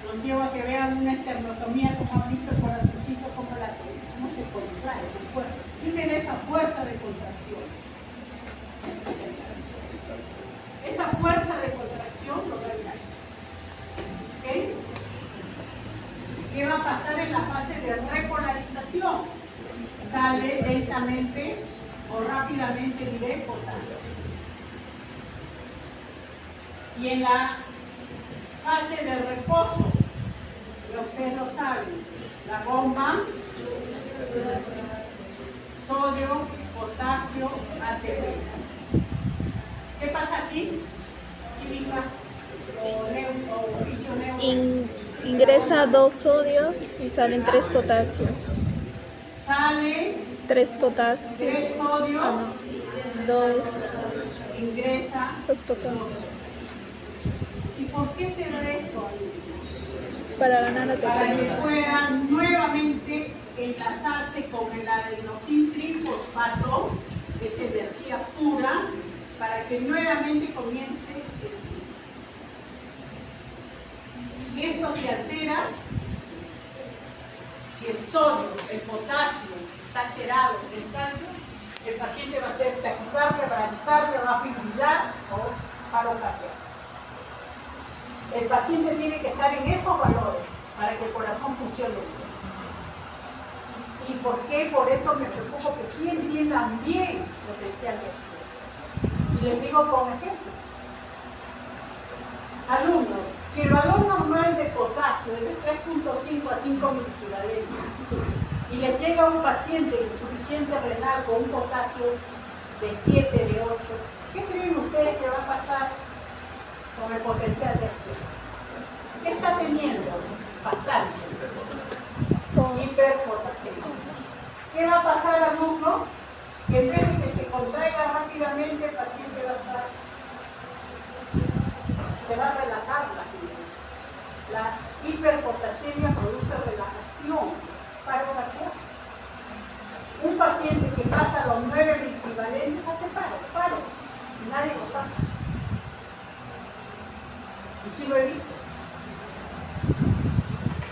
los llevo a que vean una esternotomía, como han visto el corazoncito, como late, ¿cómo se contrae con fuerza? ¿Quién me da esa fuerza de contracción? Esa fuerza de contracción lo da el calcio. ¿Ok? ¿Qué va a pasar en la fase de repolarización? Sale lentamente o rápidamente diré potasio. Y en la fase de reposo, ustedes lo saben, la bomba, sodio, potasio, ATP. ¿Qué pasa aquí? Química o fisioneutra. Ingresa 2 sodios y salen 3 potasios. Sale 3 potasios. 3 sodios. 2 ingresa 2 potasios. ¿Y por qué se da esto? Para ganar la para que toxina. puedan nuevamente enlazarse con el adenosin trifosfato, que es energía pura, para que nuevamente comience el ciclo. Si esto se altera, si el sodio, el potasio está alterado, el calcio, el paciente va a ser taquicardia, bradicardia, va a fibrilar o paro cardíaco. El paciente tiene que estar en esos valores para que el corazón funcione bien. ¿Y por qué? Por eso me preocupo que sí entiendan bien potencial de acción. Y les digo con ejemplo. Alumnos, si el valor normal de potasio es de 3.5 a 5 miliequivalentes y les llega un paciente insuficiente renal con un potasio de 7, de 8, ¿qué creen ustedes que va a pasar con el potencial de acción? ¿Qué está teniendo? Bastante. Hiperpotasemia. ¿Qué va a pasar, alumnos? Que en vez de que se contraiga rápidamente, el paciente se va a relajar rápidamente. La hiperpotasemia produce relajación, paro cardíaco. Un paciente que pasa los 9 equivalentes hace paro, y nadie lo sabe. Y sí lo he visto.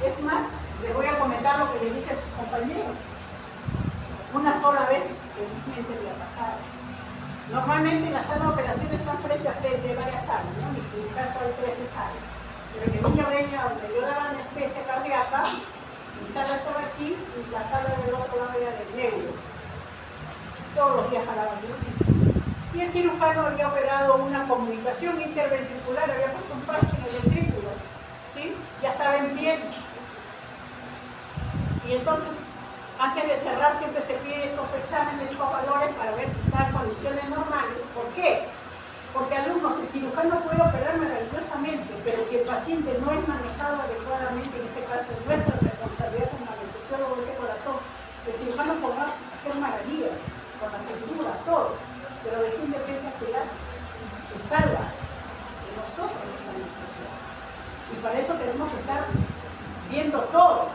Es más, les voy a comentar lo que le dije a sus compañeros. Una sola vez que mi cliente le ha pasado. Normalmente la sala de operaciones está frente a frente de varias salas, ¿no? En mi caso hay 13 salas. Pero en el Niño Breña, donde yo daba anestesia cardíaca, mi sala estaba aquí y la sala del otro lado era del neuro. Todos los días jalaban yo. Y el cirujano había operado una comunicación interventricular, había puesto un parche en el ventrículo, ¿sí? Ya estaba en pie. Y entonces, antes de cerrar, siempre se piden estos exámenes, estos valores para ver si está en condiciones normales. ¿Por qué? Porque, alumnos, el cirujano puede operar maravillosamente, pero si el paciente no es manejado adecuadamente, en este caso es nuestra responsabilidad como anestesiólogo de ese corazón, el cirujano podrá hacer maravillas con la cintura, todo, pero de quién depende cuidar, que salva de nosotros los anestesiólogos. Y para eso tenemos que estar viendo todo.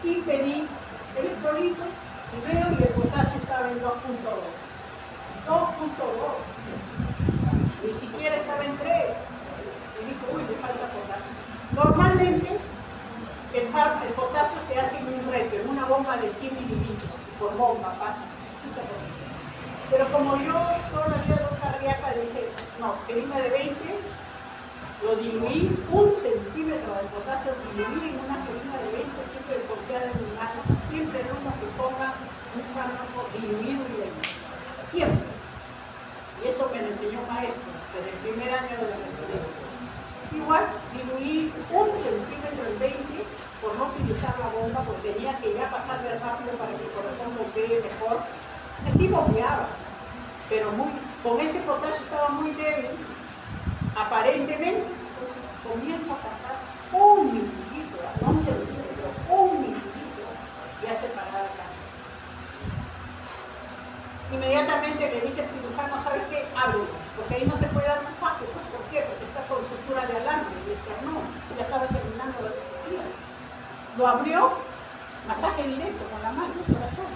Y pedí electrolitos y veo y el potasio estaba en 2.2. 2.2. Ni siquiera estaba en 3. Y dijo, uy, me falta potasio. Normalmente el potasio se hace en un reto, en una bomba de 100 mililitros. Por bomba pasa. Pero como yo toda la vida de cardíaca dije, no, querida de 20, lo diluí 1 centímetro del potasio, diluí en una jeringa de 20, siempre confiada en mi mano, siempre en uno que ponga un fármaco diluido y de siempre. Y eso me lo enseñó un maestro desde el primer año de la residencia. Igual, diluí 1 centímetro el 20 por no utilizar la bomba, porque tenía que ya pasarle rápido para que el corazón bombee mejor. Así bombeaba, pero con ese potasio estaba muy débil. Aparentemente, entonces comienza a pasar 1 mililitro, no 1 centímetro, 1 mililitro, ya separada acá. Inmediatamente le dije al cirujano, ¿sabes qué? Ábrelo, porque ahí no se puede dar masaje. ¿Por qué? Porque está con sutura de alambre y esternón, ya estaba terminando la cirugía. Lo abrió, masaje directo con la mano, corazón.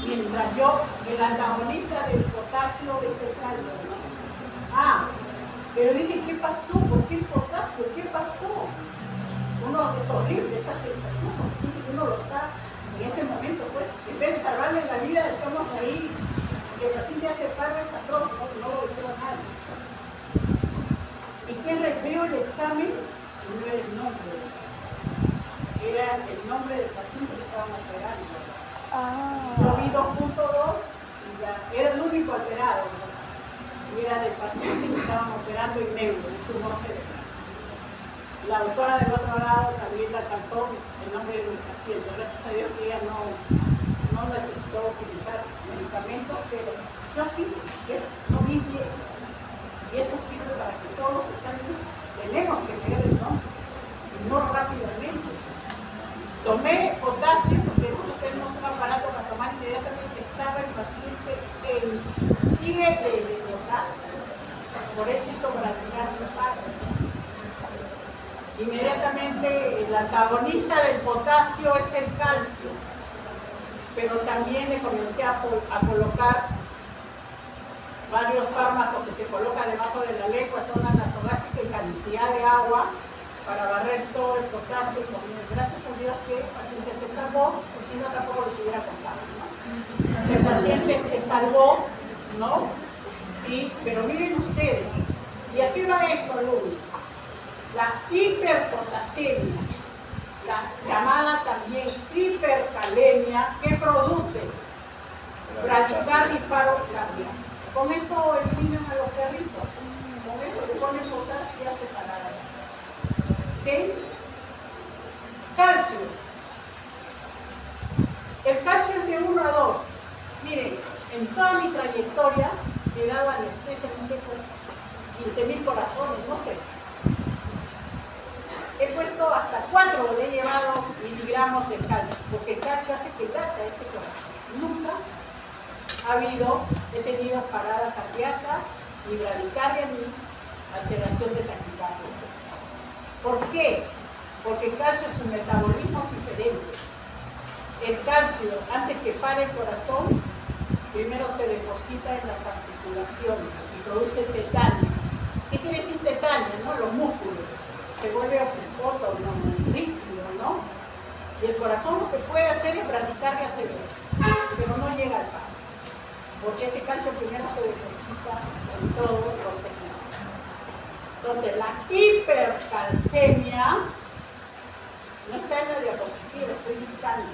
Mientras yo, el antagonista del potasio es el calcio, ¿no? Pero dije, ¿qué pasó? ¿Por qué el potasio? ¿Qué pasó? Uno es horrible esa sensación, porque siente que uno lo está en ese momento, pues, en vez de salvarle la vida, estamos ahí, que el paciente hace parras a todos, no lo deseo a nadie. ¿Y qué veo el examen? Y no era el nombre del paciente, era el nombre del paciente que estaban operando. Yo vi 2.2 y ya era el único alterado. Y era del paciente que estaban operando en neuro, un tumor cerebral. La doctora del otro lado también le alcanzó el nombre del paciente. Gracias a Dios que ella no necesitó utilizar medicamentos, pero yo sí, no vi bien. Y eso sirve para que todos los exámenes tenemos que ver el nombre, y no rápidamente. Tomé potasio, porque nosotros tenemos un aparato para tomar inmediatamente. Estaba el paciente en 7 de potasio, por eso hizo brasileño el padre. Inmediatamente el antagonista del potasio es el calcio, pero también le comencé a colocar varios fármacos que se colocan debajo de la lengua, zona nasogástrica y cantidad de agua para barrer todo el potasio. Y gracias a Dios que el paciente se salvó, pues si no tampoco les hubiera contado, ¿no? El paciente se salvó, ¿no? Pero miren ustedes, y aquí va esto, alumnos, la hiperpotasemia, la llamada también hipercalemia, que produce bradicardia y paro cardíaco. Con eso eliminan a los perritos, con eso le ponen potasio y ya separada. ¿Ok? Calcio. El calcio es de 1 a 2. Miren, en toda mi trayectoria me daba anestesia, no sé, pues 15.000 corazones, no sé. He puesto hasta 4, le he llevado miligramos de calcio, porque el calcio hace que lata ese corazón. Nunca he tenido parada cardíaca, ni bradicardia, ni alteración de taquicardia. ¿Por qué? Porque el calcio es un metabolismo diferente. El calcio, antes que pare el corazón, primero se deposita en las articulaciones y produce tetania. ¿Qué quiere decir tetania? ¿No? Los músculos. Se vuelve opiscoto, ¿no? Rígido, ¿no? Y el corazón lo que puede hacer es bradicardia severa, pero no llega al paro, porque ese calcio primero se deposita en todos los tejidos. Entonces, la hipercalcemia no está en la diapositiva, estoy indicando.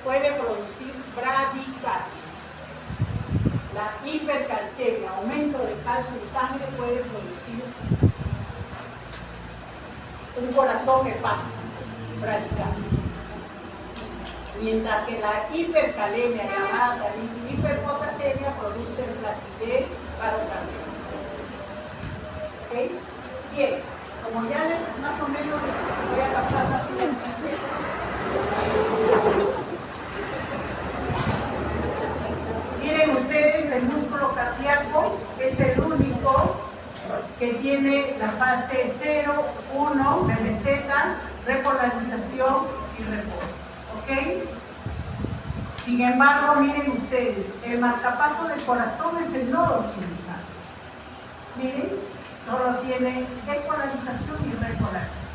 Puede producir bradicardia. La hipercalcemia, aumento de calcio en sangre, puede producir un corazón espástico, bradicardia. Mientras que la hipercalemia, llamada también hiperpotasemia, produce flacidez, paro cardíaco. ¿Ok? Bien, como ya les más o menos les voy a captar rápidamente. Miren ustedes, el músculo cardíaco es el único que tiene la fase 0, 1, de meseta, repolarización y reposo. ¿Ok? Sin embargo, miren ustedes, el marcapaso del corazón es el nodo sinusal. Miren, solo tiene depolarización y repolarización.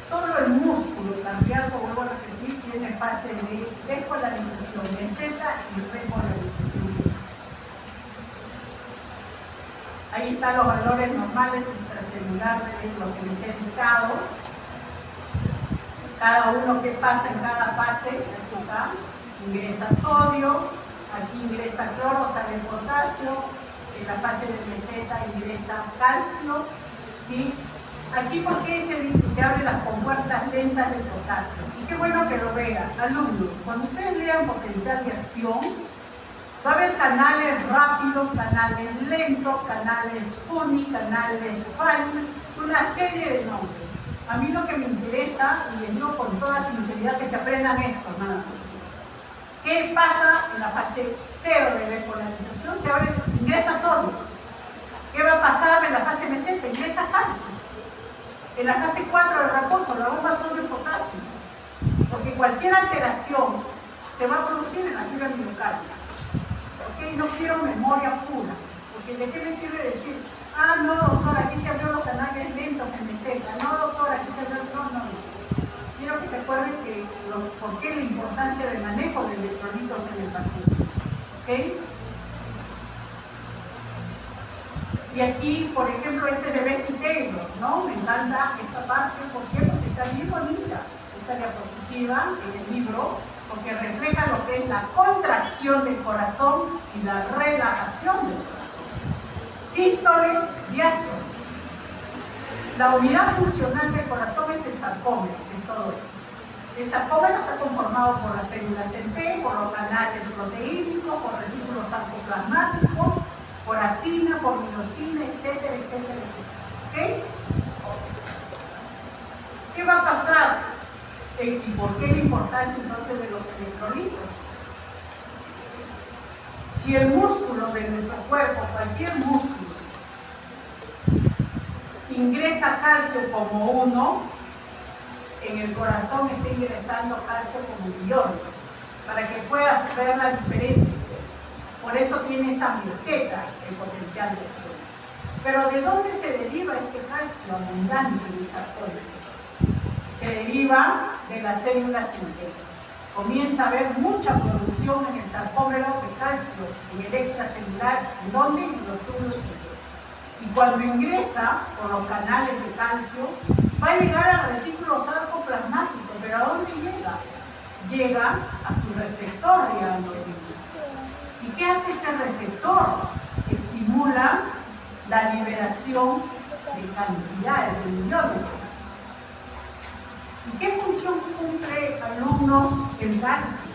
Solo el músculo cardíaco, vuelvo a repetir, tiene fase de depolarización, meseta y repolarización. Ahí están los valores normales extracelulares, lo que les he indicado. Cada uno que pasa en cada fase, aquí está, ingresa sodio, aquí ingresa cloro, sale potasio, en la fase de meseta ingresa calcio, ¿sí? Aquí, ¿por qué se dice? Se abren las compuertas lentas del potasio. Y qué bueno que lo vean, alumnos. Cuando ustedes lean potencial de acción, va a haber canales rápidos, canales lentos, canales funny, canales fine, una serie de nombres. A mí lo que me interesa, y les digo con toda sinceridad, que se aprendan esto, nada más. ¿Qué pasa en la fase 0 de repolarización? Se abre, ingresa sodio. ¿Qué va a pasar en la fase meseta? Ingresa calcio. En la fase 4 de reposo, la bomba sodio y potasio. Porque cualquier alteración se va a producir en la fibra miocardia. ¿Ok? No quiero memoria pura. Porque ¿de qué me sirve decir? Ah, no, doctor, aquí se abrió los canales lentos en meseta. No, doctor, aquí se abrió... No. Quiero que se acuerden que por qué la importancia del manejo de electrolitos en el paciente. ¿Ok? Y aquí, por ejemplo, este de Bessie Taylor, ¿no? Me encanta esta parte. ¿Por qué? Porque está bien bonita esta diapositiva en el libro, porque refleja lo que es la contracción del corazón y la relajación del corazón. Sístole, diástole. La unidad funcional del corazón es el sarcómero, que es todo esto. El sarcómero está conformado por las células en T, por los canales proteínicos, por retículos sarcoplasmáticos, por actina, por miosina, etcétera, etcétera, etcétera. ¿Ok? ¿Qué va a pasar? ¿Y por qué la importancia entonces de los electrolitos? Si el músculo de nuestro cuerpo, cualquier músculo, ingresa calcio como 1, en el corazón está ingresando calcio como millones, para que puedas ver la diferencia. Por eso tiene esa meseta el potencial de acción. Pero ¿de dónde se deriva este calcio abundante en el sarcómero? Se deriva de las células sintéticas. Comienza a haber mucha producción en el sarcómero de calcio, en el extracelular, ¿en dónde? En los túbulos sintéticos. Y cuando ingresa por los canales de calcio, va a llegar al retículo sarcoplasmático. ¿Pero a dónde llega? Llega a su receptor rianoidino. ¿Y qué hace este receptor? Estimula la liberación de cantidades de millones de calcio. ¿Y qué función cumple, alumnos, el calcio?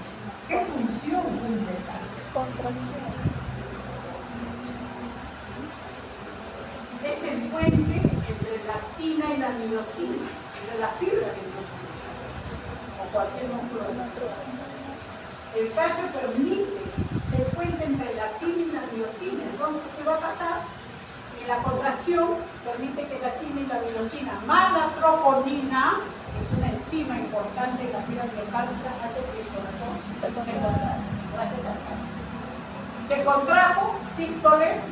¿Qué función cumple el calcio? Contracción. Es el puente entre la actina y la miosina, entre la fibra del músculo, o cualquier músculo de nuestro cuerpo. El calcio permite ser puente entre la actina y la miosina. Entonces, ¿qué va a pasar? En la contracción permite que la actina y la miosina, más la troponina, que es una enzima importante en la fibra miocárdica, hace que el corazón se contraiga, gracias al calcio. Se contrajo, sístole,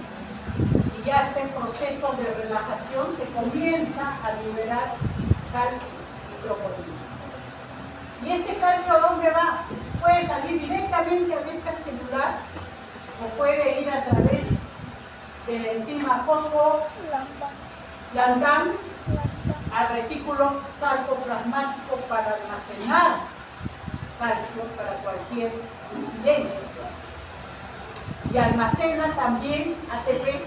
y ya está en proceso de relajación, se comienza a liberar calcio y troponina. ¿Y este calcio a dónde va? Puede salir directamente al extracelular o puede ir a través de la enzima fosfolangán al retículo sarcoplasmático para almacenar calcio para cualquier incidencia. Y almacena también ATP,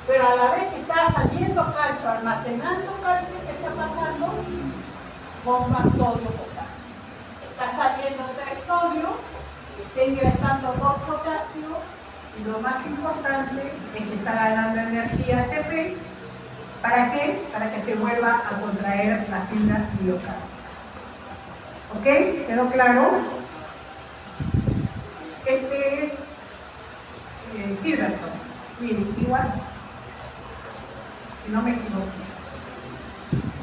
pero a la vez que está saliendo calcio, almacenando calcio, ¿qué está pasando? Bomba sodio-potasio. Está saliendo 3 sodio, está ingresando 2 potasio, y lo más importante es que está ganando energía ATP. ¿Para qué? Para que se vuelva a contraer la fibra miocárdica. ¿Ok? ¿Quedó claro? Este es Silverton. Miren, igual, si no me equivoco.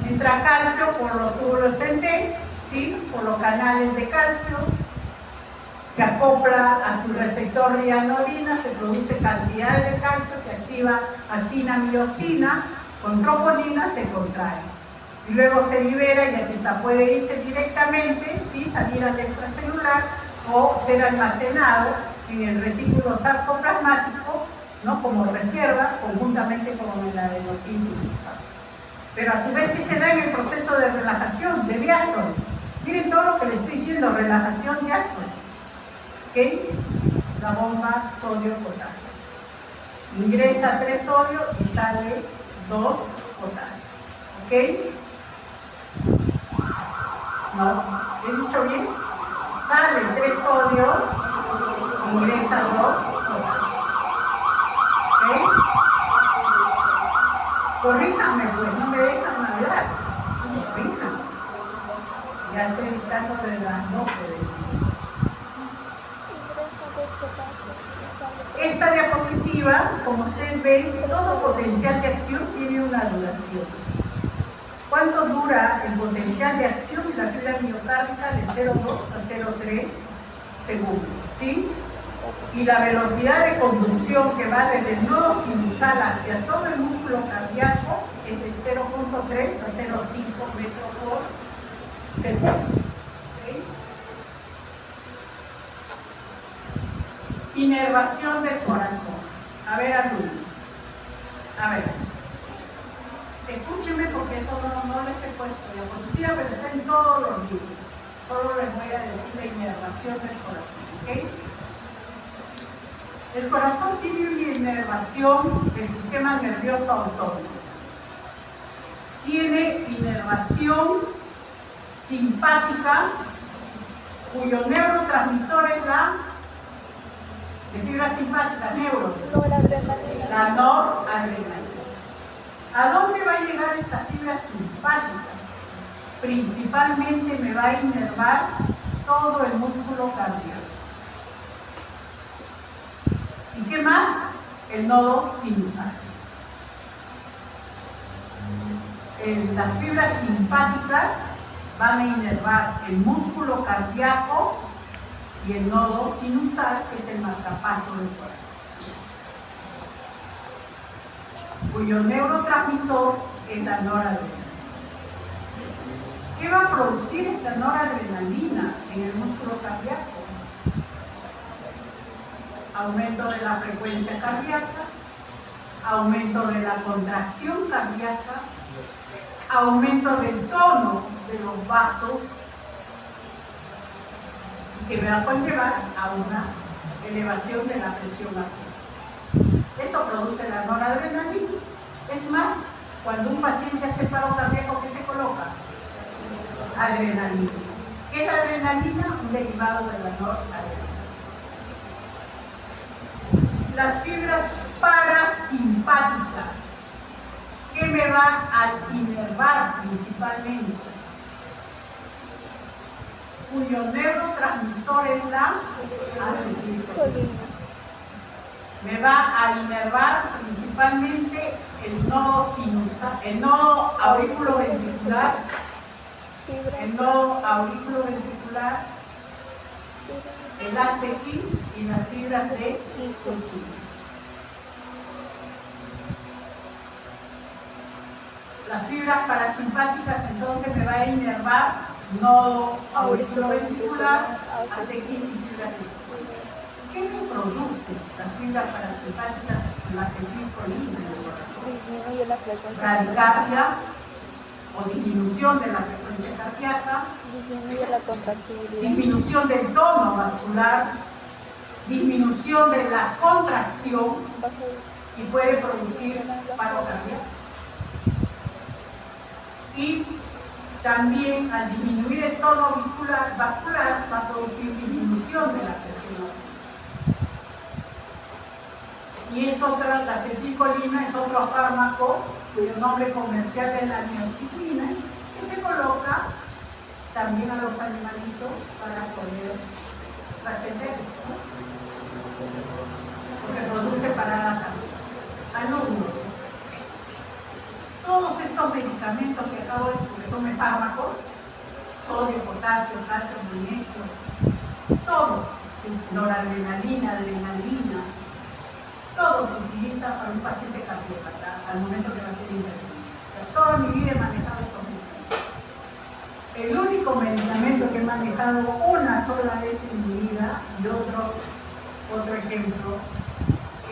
Entra calcio por los túbulos CT, ¿sí? Por los canales de calcio, se acopla a su receptor rianoidina, se produce cantidad de calcio, se activa actina-miosina, con troponina se contrae. Y luego se libera y aquí está, puede irse directamente, ¿sí? Salir al extracelular o ser almacenado en el retículo sarcoplasmático, ¿no? Como reserva, conjuntamente con la adenosina. Pero a su vez, ¿qué se da en el proceso de relajación, de diástole? Miren todo lo que les estoy diciendo, relajación diástole. ¿Ok? La bomba sodio-potasio. Ingresa 3 sodio y sale 2 potasio. ¿Ok? ¿No? ¿He dicho bien? Sale 3 sodio, ingresa 2 potasio. ¿Ok? Corríjanme, pues, no me dejan hablar. Corríjanme. Ya estoy dictando de las 12 del día. Esta diapositiva, como ustedes ven, todo potencial de acción tiene una duración. ¿Cuánto dura el potencial de acción de la fibra miocárdica? De 0,2 a 0,3 segundos, ¿sí? Y la velocidad de conducción que va desde el nodo sinusal hacia todo el músculo cardíaco es de 0,3 a 0,5 metros por segundo. ¿Okay? Inervación del corazón. A ver, alumnos. A ver. Escúchenme porque eso no les he puesto diapositiva, pero está en todos los libros. Solo les voy a decir la inervación del corazón. ¿Ok? El corazón tiene una inervación del sistema nervioso autónomo. Tiene inervación simpática, cuyo neurotransmisor es la de fibra simpática, la noradrenalina. ¿A dónde va a llegar esta fibra simpática? Principalmente me va a inervar todo el músculo cardíaco. ¿Y qué más? El nodo sinusal. Las fibras simpáticas van a inervar el músculo cardíaco y el nodo sinusal, que es el marcapaso del corazón, cuyo neurotransmisor es la noradrenalina. ¿Qué va a producir esta noradrenalina en el músculo cardíaco? Aumento de la frecuencia cardíaca, aumento de la contracción cardíaca, aumento del tono de los vasos, que me va a conllevar a una elevación de la presión arterial. Eso produce la noradrenalina. Es más, cuando un paciente hace paro cardíaco, ¿qué se coloca? Adrenalina. ¿Qué es la adrenalina? Un derivado de la noradrenalina. Las fibras parasimpáticas, que me van a inervar principalmente, cuyo neurotransmisor es la acetilcolina. Me va a inervar principalmente el nodo sinusal, el nodo auriculoventricular, el haz de Kiss y las fibras de Purkinje. Las fibras parasimpáticas entonces me va a inervar nodo auriculoventricular, haz de Kiss y fibras de Purkinje. ¿Qué me produce las fibras parasimpáticas? La acetilcolina en el corazón. Disminuye la frecuencia. Bradicardia o disminución de la frecuencia cardíaca, Disminuye la contractibilidad. disminución del tono vascular, disminución de la contracción y puede producir paro cardíaco. Y también al disminuir el tono vascular va a producir disminución de la presión arterial. Y es otra, la acetilcolina es otro fármaco cuyo nombre comercial es la miostitina, que se coloca también a los animalitos para poder trascender, ¿no? Porque produce parada cardíaca. Alumnos, todos estos medicamentos que acabo de decir, que son fármacos, sodio, potasio, calcio, magnesio, todo, ¿sí? Noradrenalina, adrenalina, todo se utiliza para un paciente cardiópata al momento que va a ser intervenido. O sea, toda mi vida he manejado estos medicamentos. El único medicamento que he manejado una sola vez en mi vida, y otro ejemplo,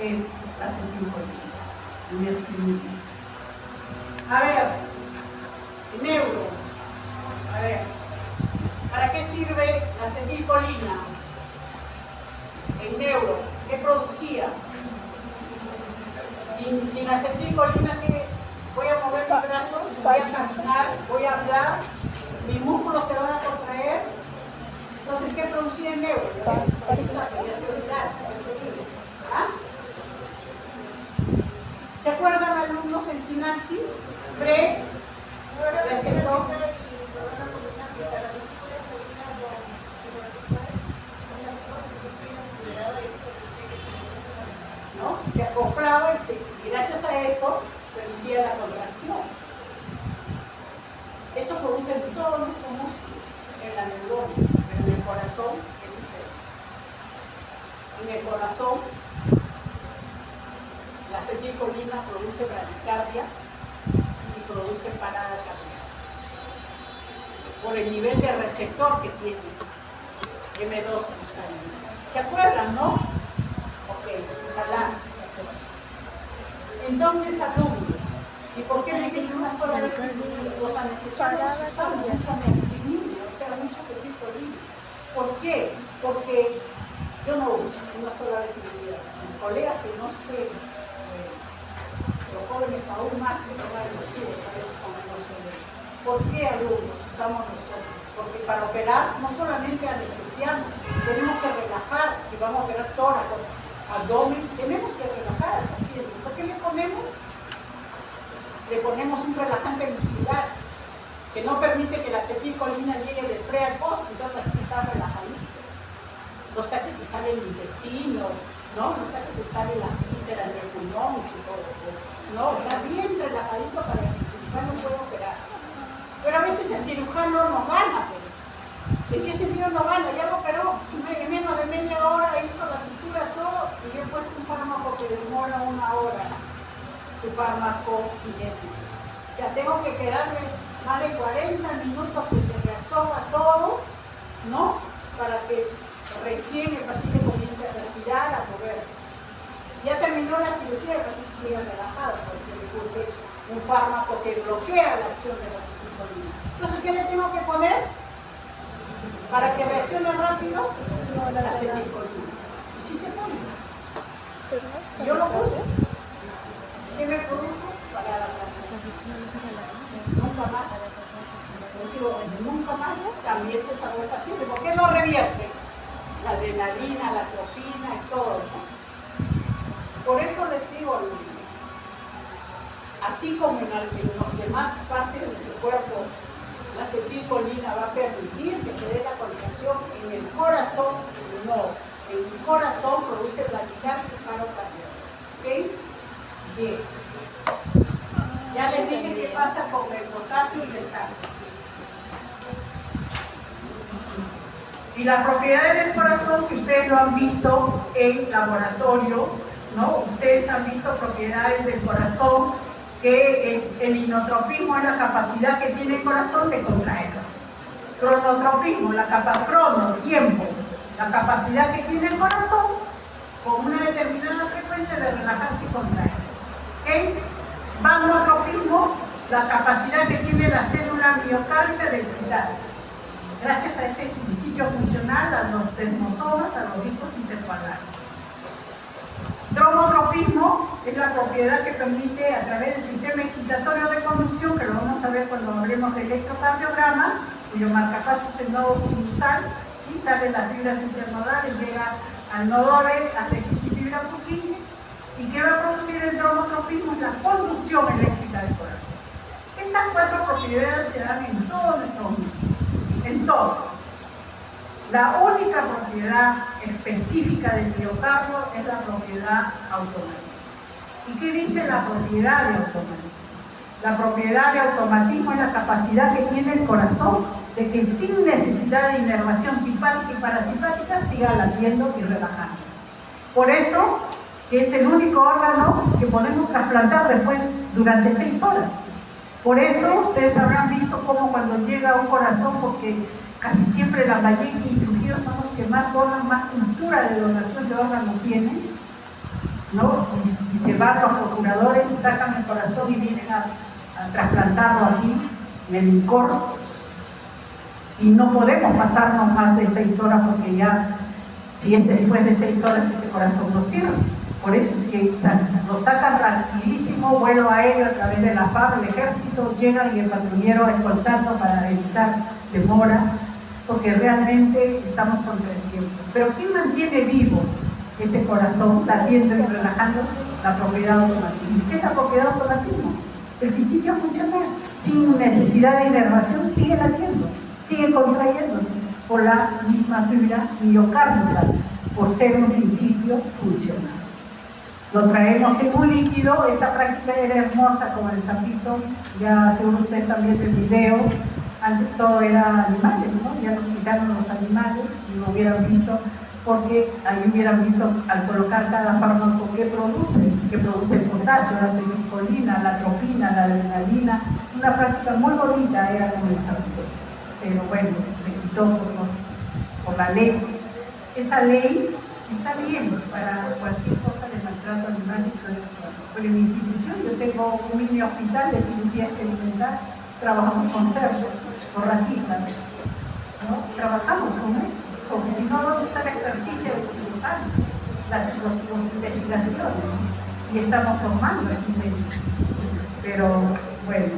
es la acetilcolina, el miostitina. A ver, neuro. A ver, ¿para qué sirve la acetilcolina? El neuro, ¿qué producía? Sin acetilcolina, ¿qué? Voy a mover mis brazos, voy a caminar, voy a hablar, mis músculos se van a contraer. Entonces, ¿qué producía el neuro? ¿Ah? ¿Se acuerdan, alumnos, en sinapsis? Receptor. ¿No? Se acoplaba y gracias a eso permitía la contracción. Eso produce en todo nuestro músculo, en la neurona, pero en el corazón es diferente. En el corazón, la acetilcolina produce bradicardia y produce parada cardíaca por el nivel de receptor que tiene M2 muscarina. ¿Se acuerdan, no? Ok, ojalá se acuerden. Entonces, alumnos, ¿y por qué me quedé una sola vez? Los anestesiólogos usan mucho anestesia, o sea, mucha acetilcolina. ¿Por qué? Porque yo no uso una sola vez en mi vida. Mis colegas que no sé, los jóvenes aún más se van a los ciegos a veces con el uso de. ¿Por qué, alumnos, usamos nosotros? Porque para operar no solamente anestesiamos, tenemos que relajar. Si vamos a operar tórax, abdomen, tenemos que relajar al paciente. ¿Por qué le ponemos? Le ponemos un relajante muscular que no permite que la acetilcolina llegue del pre al post, entonces así está relajadito. Hasta que se sale el intestino, ¿no? No está que se sale las vísceras del pulmón y todo. No, está bien relajadito para que el cirujano pueda operar. Pero a veces el cirujano no gana, pues. ¿En qué sentido no gana? Ya lo operó, en menos de media hora hizo la sutura, todo, y yo he puesto un fármaco que demora 1 hora, su fármaco cinético. O sea, tengo que quedarme más de 40 minutos que se reabsorba todo, ¿no? Para que recién el paciente comience a respirar, a moverse. Ya terminó la cirugía, el paciente sigue relajado, porque le puse un fármaco que bloquea la acción de la acetilcolina. Entonces, ¿qué le tengo que poner? Para que reaccione rápido, la acetilcolina. Y sí se pone. Yo lo puse. ¿Qué me produjo? Para la nunca más. Nunca más cambiarse esa el paciente. ¿Por qué no revierte? La adrenalina, la atropina y todo, ¿no? Por eso les digo, así como en las demás partes de su cuerpo, la acetilcolina va a permitir que se dé la contracción en el corazón, no. En el corazón produce bradicardia y paro cardíaco. ¿Ok? Bien. Ya les dije qué pasa con el potasio y el calcio. Y las propiedades del corazón que ustedes lo han visto en laboratorio, ¿no? Ustedes han visto propiedades del corazón, que es el inotropismo, es la capacidad que tiene el corazón de contraerse. Cronotropismo, tiempo, la capacidad que tiene el corazón con una determinada frecuencia de relajarse y contraerse. ¿Okay? Magnotropismo, la capacidad que tiene la célula miocárdica de excitarse. Gracias a este principio funcional, a los plasmosomas, a los discos intervalares. Dromotropismo es la propiedad que permite, a través del sistema excitatorio de conducción, que lo vamos a ver cuando hablemos de electrocardiograma, cuyo marcapaso es el nodo sinusal, ¿sí? Salen las fibras internodales, llega al nodo B hasta que se fibra Purkinje, y que va a producir el dromotropismo es la conducción eléctrica del corazón. Estas 4 propiedades se dan en todo nuestro mundo, en todo. La única propiedad específica del miocardio es la propiedad automatismo. ¿Y qué dice la propiedad de automatismo? La propiedad de automatismo es la capacidad que tiene el corazón de que sin necesidad de inervación simpática y parasimpática siga latiendo y relajándose. Por eso que es el único órgano que podemos trasplantar después durante 6 horas. Por eso ustedes habrán visto cómo cuando llega un corazón, porque casi siempre la Vallejo y Trujillo son los que más donan, más cultura de donación de órganos tienen, ¿no? Y se van los procuradores, sacan el corazón y vienen a trasplantarlo aquí, en el INCOR, y no podemos pasarnos más de 6 horas porque ya, si es después de 6 horas ese corazón no sirve. Por eso es que lo sacan rapidísimo, vuelo aéreo a través de la FAB, el ejército, llegan y el patrullero escoltando para evitar demora, porque realmente estamos contra el tiempo. Pero ¿quién mantiene vivo ese corazón latiendo y relajándose? La propiedad automatismo. ¿Qué es la propiedad automatismo? El principio funcional, sin necesidad de inervación, sigue latiendo, sigue contrayéndose por la misma fibra miocárdica, por ser un principio funcional. Lo traemos en un líquido, esa práctica era hermosa como el sapito, ya seguro ustedes también el video. Antes todo era animales, ¿no? Ya nos quitaron los animales, si lo hubieran visto, porque ahí hubieran visto al colocar cada fármaco que produce el potasio, la acetilcolina, la atropina, la adrenalina. Una práctica muy bonita era con el sapito, pero bueno, se quitó por la ley. Esa ley está bien para cualquier cosa de maltrato animal, pero en mi institución yo tengo un mini hospital de cirugía experimental, trabajamos con cerdos, con ratitas, ¿no? Trabajamos con eso, porque si no, ¿dónde está la experticia del cirujano? Las investigaciones, y estamos formando aquí dentro. Pero bueno,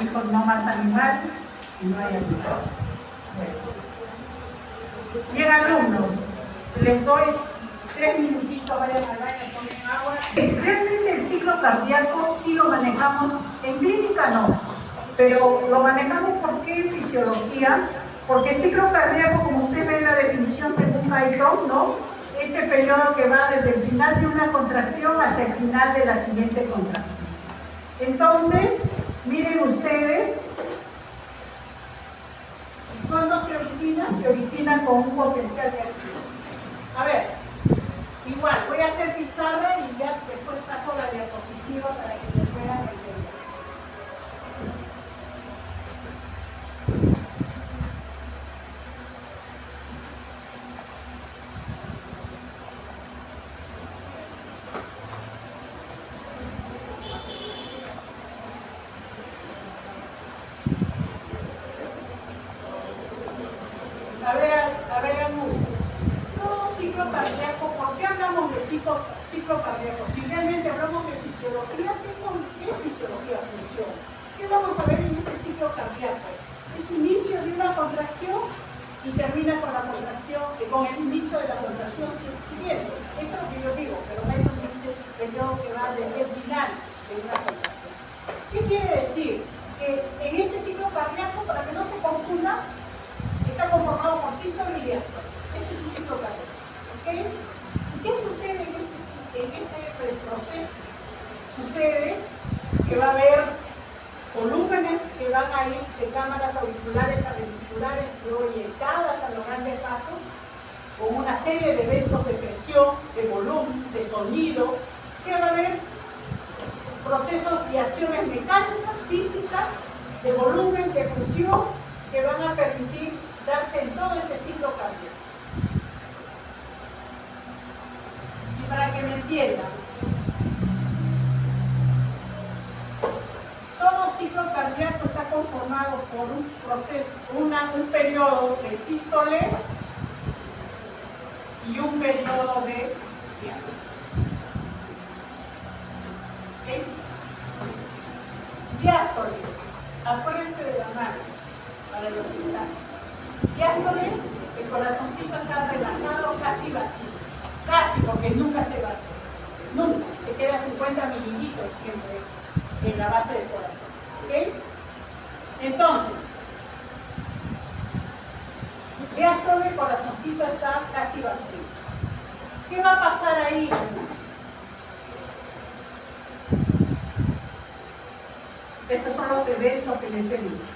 dijo no más animales y no hay animales. Bueno. Bien, alumnos, les doy 3 minutitos, vayan al baño, tomen agua. Realmente el ciclo cardíaco sí lo manejamos, en clínica no, pero lo manejamos porque en fisiología, porque el ciclo cardíaco, como usted ve en la definición según Python, ¿no? Es el periodo periodo que va desde el final de una contracción hasta el final de la siguiente contracción. Entonces, miren ustedes, ¿cuándo se origina? Se origina con un potencial de acción. A ver, igual, voy a hacer pizarra y ya después paso la diapositiva para que me puedan entender. A ver, todo ciclo cardíaco, ¿por qué hablamos de ciclo cardíaco? Si realmente hablamos de fisiología, ¿qué es fisiología? Función. ¿Qué vamos a ver en este ciclo cardíaco? Es inicio de una contracción y termina con la contracción, con el inicio de la contracción siguiente. Eso es lo que yo digo, pero Milton dice periodo que va desde el final de una contracción. ¿Qué quiere decir? Que en este ciclo cardíaco, para que no se confunda, está conformado por sístole y diástole. Ese es un ciclo cardíaco. ¿Okay? ¿Y qué sucede en este proceso? Sucede que va a haber volúmenes que van a ir de cámaras auriculares a ventriculares y orientadas a los grandes vasos con una serie de eventos de presión, de volumen, de sonido. O sea, va a haber procesos y acciones mecánicas, físicas, de volumen, de presión, que van a permitir darse en todo este ciclo cardíaco. Y para que me entiendan, todo ciclo cardíaco está conformado por un proceso, un periodo de sístole y un periodo de diástole. ¿Okay? Diástole, acuérdense de la mano para los exámenes. Diástole, el corazoncito está relajado, casi vacío. Casi, porque nunca se va a hacer. Nunca. Se queda 50 mililitros siempre en la base del corazón. ¿Ok? Entonces, diástole, el corazoncito está casi vacío. ¿Qué va a pasar ahí? Esos son los eventos que les he dicho.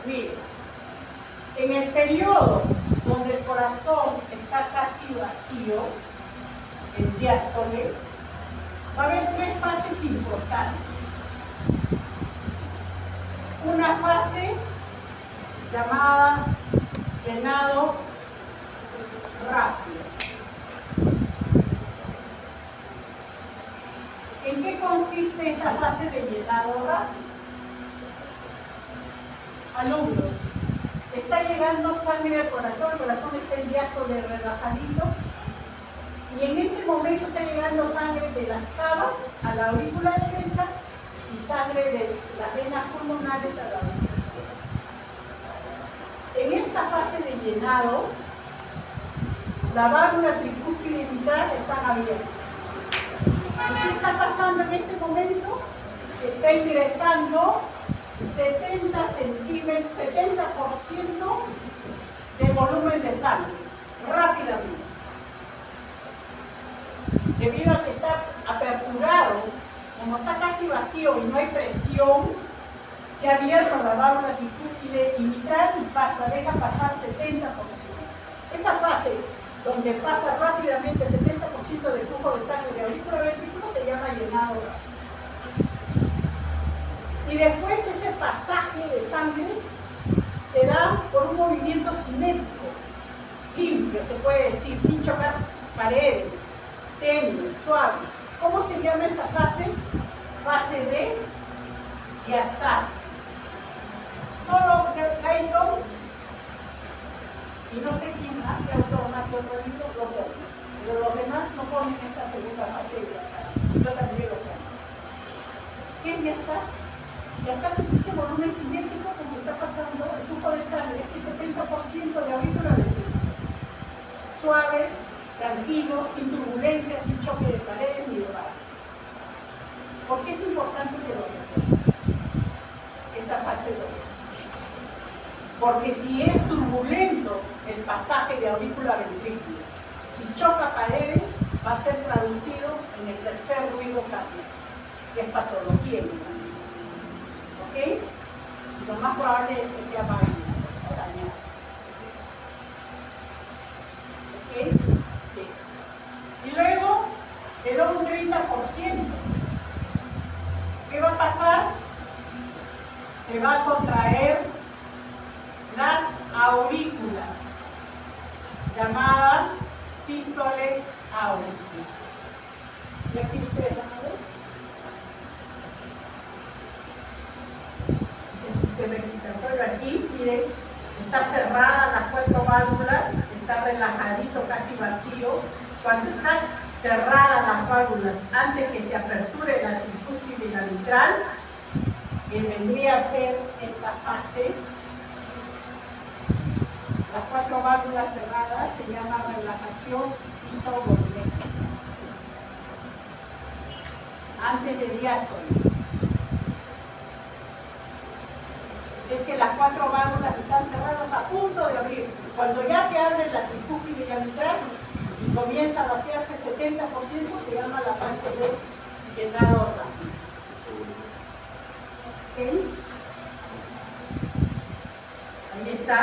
Miren, en el periodo donde el corazón está casi vacío, en diástole, va a haber tres fases importantes. Una fase llamada llenado rápido. ¿En qué consiste esta fase de llenado rápido? Alumnos, está llegando sangre al corazón, el corazón está en diástole relajadito, y en ese momento está llegando sangre de las cavas a la aurícula derecha y sangre de las venas pulmonares a la aurícula izquierda. En esta fase de llenado, la válvula tricúspide y mitral están abiertas. ¿Y qué está pasando en ese momento? Está ingresando 70% de volumen de sangre, rápidamente. Debido a que está aperturado, como está casi vacío y no hay presión, se ha abierto la válvula tricúspide y mitral y deja pasar 70%. Esa fase donde pasa rápidamente 70% del flujo de sangre de aurícula a ventrículo se llama llenado rápido. Y después ese pasaje de sangre se da por un movimiento simétrico, limpio, se puede decir, sin chocar paredes, tenue, suave. ¿Cómo se llama esta fase? Fase de diastasis. Solo Clayton y no sé quién más, que otro libro lo pone, pero los demás no ponen esta segunda fase de diastasis. Yo también lo pongo. ¿Qué es diastasis? Diastasis es ese volumen simétrico como está pasando el flujo de sangre, este 70% de aurícula ventrículo. Suave, tranquilo, sin turbulencia, sin choque de paredes ni de barra. ¿Por qué es importante que lo recuerden? Esta fase 2. Porque si si es turbulento el pasaje de aurícula ventrícula, si choca paredes, va a ser traducido en el tercer ruido cardíaco, que es patología. ¿Ok? Y lo más probable es que sea válvula dañada. ¿Ok? Bien. Y luego, el otro 30%. ¿Qué va a pasar? Se va a contraer las aurículas, llamada sístole auricular. ¿Y aquí ustedes van a ver? El sistema excitatorio aquí, miren, está cerrada las 4 válvulas, está relajadito, casi vacío. Cuando están cerradas las válvulas, antes que se aperture la tricúspide y la mitral, que vendría a ser esta fase, las 4 válvulas cerradas se llama relajación isovolumétrica, antes de diástole. Es que las 4 válvulas están cerradas a punto de abrirse. Cuando ya se abre la tricúspide y la mitral y comienza a vaciarse 70%, se llama la fase de llenado rápido. ¿Okay? Ahí está,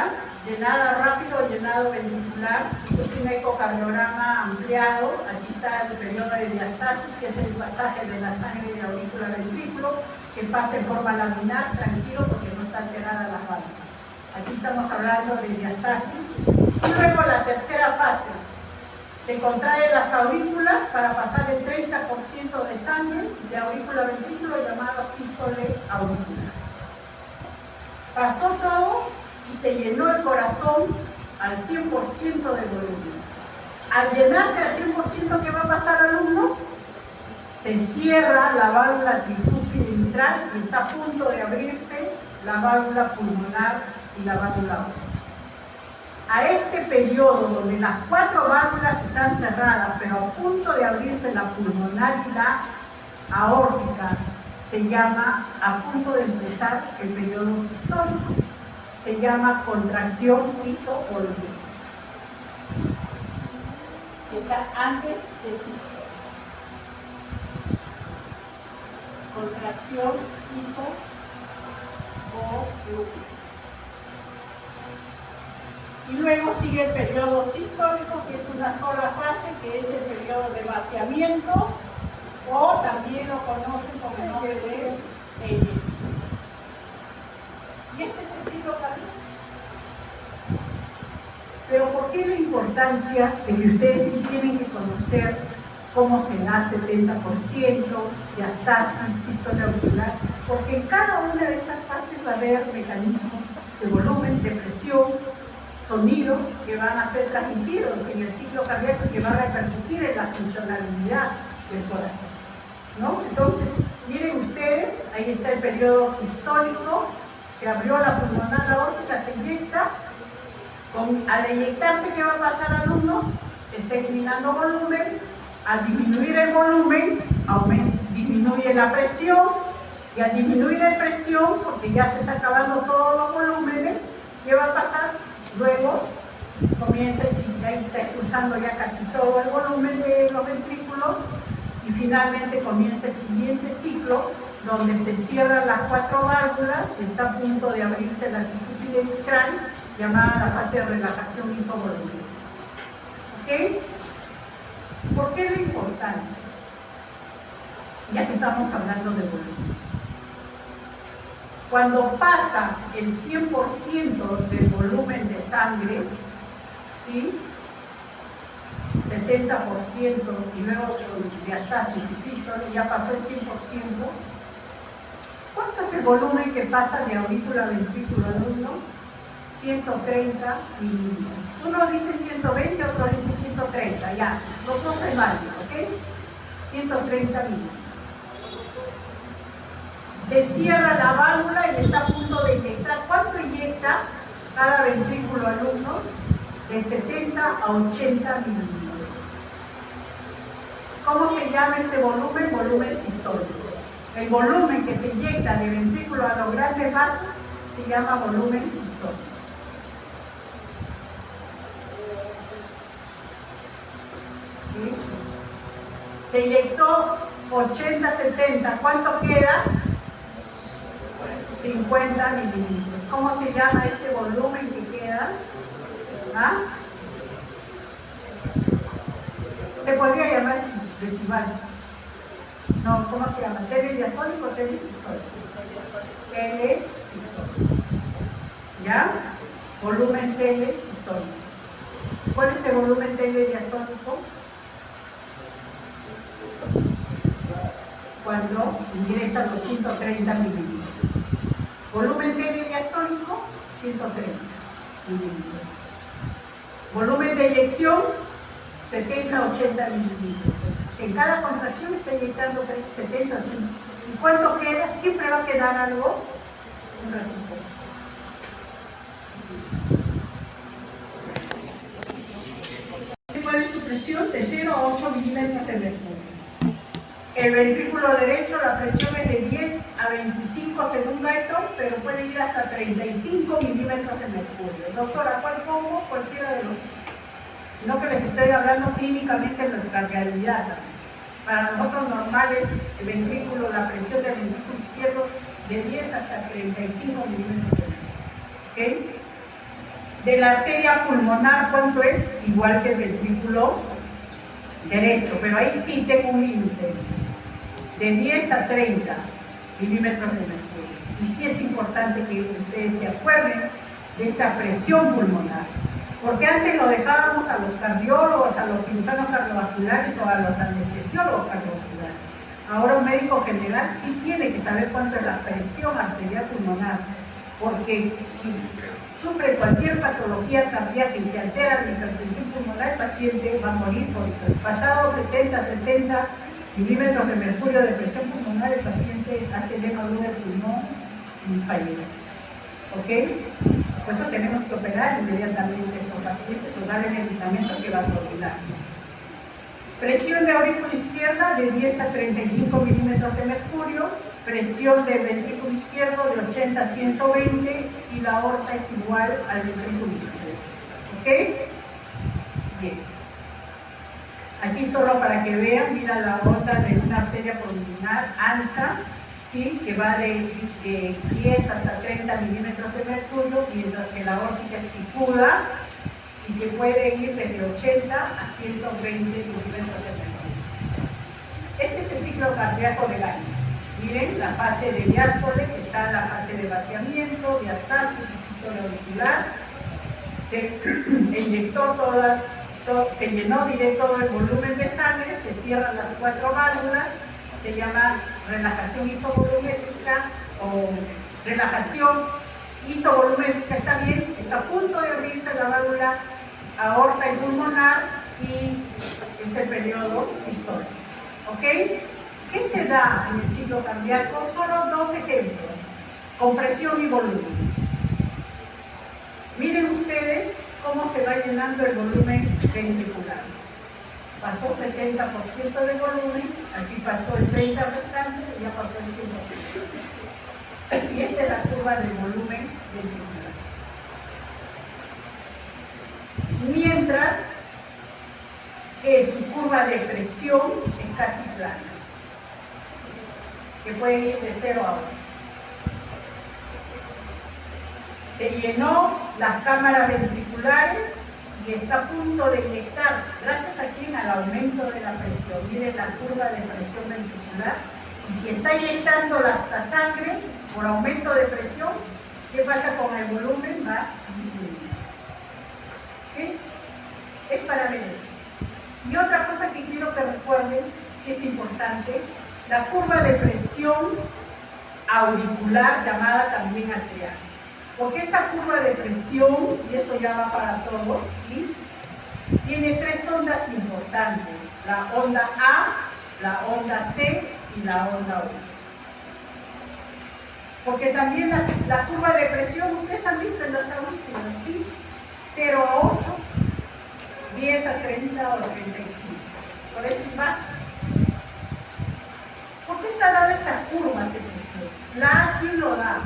llenado rápido, llenado ventricular. Es un ecocardiograma ampliado. Aquí está el periodo de diastasis, que es el pasaje de la sangre de aurícula a ventrículo, que pasa en forma laminar, tranquilo, porque no está alterada la válvula. Aquí estamos hablando de diastasis. Y luego la tercera fase. Se contraen las aurículas para pasar el 30% de sangre de aurícula a ventrículo, llamado sístole auricular. Pasó todo y se llenó el corazón al 100% de volumen. Al llenarse al 100%, ¿qué va a pasar, alumnos? Se cierra la válvula tricúspide mitral y está a punto de abrirse la válvula pulmonar y la válvula aórtica. A este periodo donde las 4 válvulas están cerradas, pero a punto de abrirse la pulmonar y la aórtica, se llama, a punto de empezar el periodo sistólico, se llama contracción isovolumétrica. Está antes de sístole. Contracción isovolumétrica. Y luego sigue el periodo sistólico, que es una sola fase, que es el periodo de vaciamiento, o también lo conocen como el nombre de eyección. Y este es el ciclo cardíaco. Pero ¿por qué la importancia de que ustedes sí tienen que conocer cómo se da 70%, diastasis, sístole auricular? Porque en cada una de estas fases va a haber mecanismos de volumen, de presión, sonidos que van a ser transmitidos en el ciclo cardíaco y que van a repercutir en la funcionalidad del corazón, ¿no? Entonces, miren ustedes, ahí está el periodo sistólico, se abrió la pulmonar aórtica, se inyecta, al inyectarse, ¿qué va a pasar, alumnos? Está eliminando volumen, al disminuir el volumen, disminuye la presión, y al disminuir la presión, porque ya se está acabando todos los volúmenes, ¿qué va a pasar? Luego comienza el ciclo, ahí está expulsando ya casi todo el volumen de los ventrículos y finalmente comienza el siguiente ciclo donde se cierran las 4 válvulas y está a punto de abrirse la tricúspide mitral, llamada la fase de relajación isovolumétrica. ¿Ok? ¿Por qué la importancia? Ya que estamos hablando de volumen. Cuando pasa el 100% del volumen de sangre, ¿sí? 70% y luego diastasis y sístole, ya pasó el 100%. ¿Cuánto es el volumen que pasa de aurícula a ventrículo, alumno? 130 milímetros. Uno dice 120, otro dice 130, ya. Los dos es válido, ¿ok? 130 milímetros. Se cierra la válvula y está a punto de inyectar. ¿Cuánto inyecta cada ventrículo, alumno? De 70 a 80 milímetros. ¿Cómo se llama este volumen? Volumen sistólico. El volumen que se inyecta de ventrículo a los grandes vasos se llama volumen sistólico. Se inyectó 80, 70, ¿cuánto queda? 50 mililitros. ¿Cómo se llama este volumen que queda? ¿Ah? Se podría llamar decimal. No, ¿cómo se llama? ¿Telediastólico o telesistólico? Telesistólico. ¿Ya? Volumen telesistólico. ¿Cuál es el volumen telediastólico? Cuando ingresa los 130 mililitros. Volumen telediastólico, 130 mililitros. Volumen de eyección, 70-80 mililitros. En cada contracción está inyectando 70, 80. ¿Y cuánto queda? Siempre va a quedar algo. Un ratito. ¿Cuál es su presión? De 0 a 8 milímetros de mercurio. El ventrículo derecho, la presión es de 10 a 25 según Guyton, pero puede ir hasta 35 milímetros de mercurio. Doctora, ¿cuál pongo? Cualquiera de los dos. Sino que les estoy hablando clínicamente de nuestra realidad también. Para nosotros normales, el ventrículo, la presión del ventrículo izquierdo, de 10 hasta 35 milímetros de mercurio. ¿Ok? De la arteria pulmonar, ¿cuánto es? Igual que el ventrículo derecho, pero ahí sí tengo un límite. De 10 a 30 milímetros de mercurio. Y sí es importante que ustedes se acuerden de esta presión pulmonar. Porque antes lo dejábamos a los cardiólogos, a los cirujanos cardiovasculares o a los anestesiólogos cardiovasculares. Ahora un médico general sí tiene que saber cuánto es la presión arterial pulmonar. Porque si sufre cualquier patología cardíaca y se altera la hipertensión pulmonar, el paciente va a morir porque pasado 60, 70 milímetros de mercurio de presión pulmonar, el paciente hace hematoma del pulmón y fallece. ¿Ok? Por eso tenemos que operar inmediatamente a estos pacientes o darle medicamentos que vasodilar. Presión de aurícula izquierda de 10 a 35 milímetros de mercurio, presión del ventrículo izquierdo de 80 a 120 y la aorta es igual al ventrículo izquierdo. ¿Ok? Bien. Aquí solo para que vean, mira la aorta de una arteria pulmonar ancha, ¿sí? Que va de 10 hasta 30 milímetros de mercurio, mientras que la aórtica es picuda y que puede ir desde 80 a 120 milímetros de mercurio. Este es el ciclo cardíaco de Guyton. Miren la fase de diástole, que está en la fase de vaciamiento, diastasis y sístole auricular. Se inyectó se llenó directo todo el volumen de sangre, se cierran las 4 válvulas, se llama relajación isovolumétrica o relajación isovolumétrica, está bien, está a punto de abrirse la válvula aorta y pulmonar y es el periodo sistólico. ¿Ok? ¿Qué se da en el ciclo cardíaco? Solo 2 ejemplos, compresión y volumen. Miren ustedes cómo se va llenando el volumen ventricular. Pasó 70% de volumen, aquí pasó el 30% restante y ya pasó el 100%. Y esta es la curva del volumen ventricular. Mientras que su curva de presión es casi plana, que puede ir de 0 a 8. Se llenó las cámaras ventriculares y está a punto de inyectar, gracias a quién, al aumento de la presión. Miren la curva de presión ventricular. Y si está inyectando la sangre por aumento de presión, ¿qué pasa con el volumen? Va disminuyendo. ¿Okay? Es para ver eso. Y otra cosa que quiero que recuerden, si es importante, la curva de presión auricular, llamada también arterial. Porque esta curva de presión, y eso ya va para todos, ¿sí? Tiene 3 ondas importantes: la onda A, la onda C y la onda U. Porque también la curva de presión, ustedes han visto en las auriculares, ¿sí? 0 a 8, 10 a 30 o 35. Por eso es baja. ¿Por qué está dada estas curvas de presión? La A, ¿quién lo da?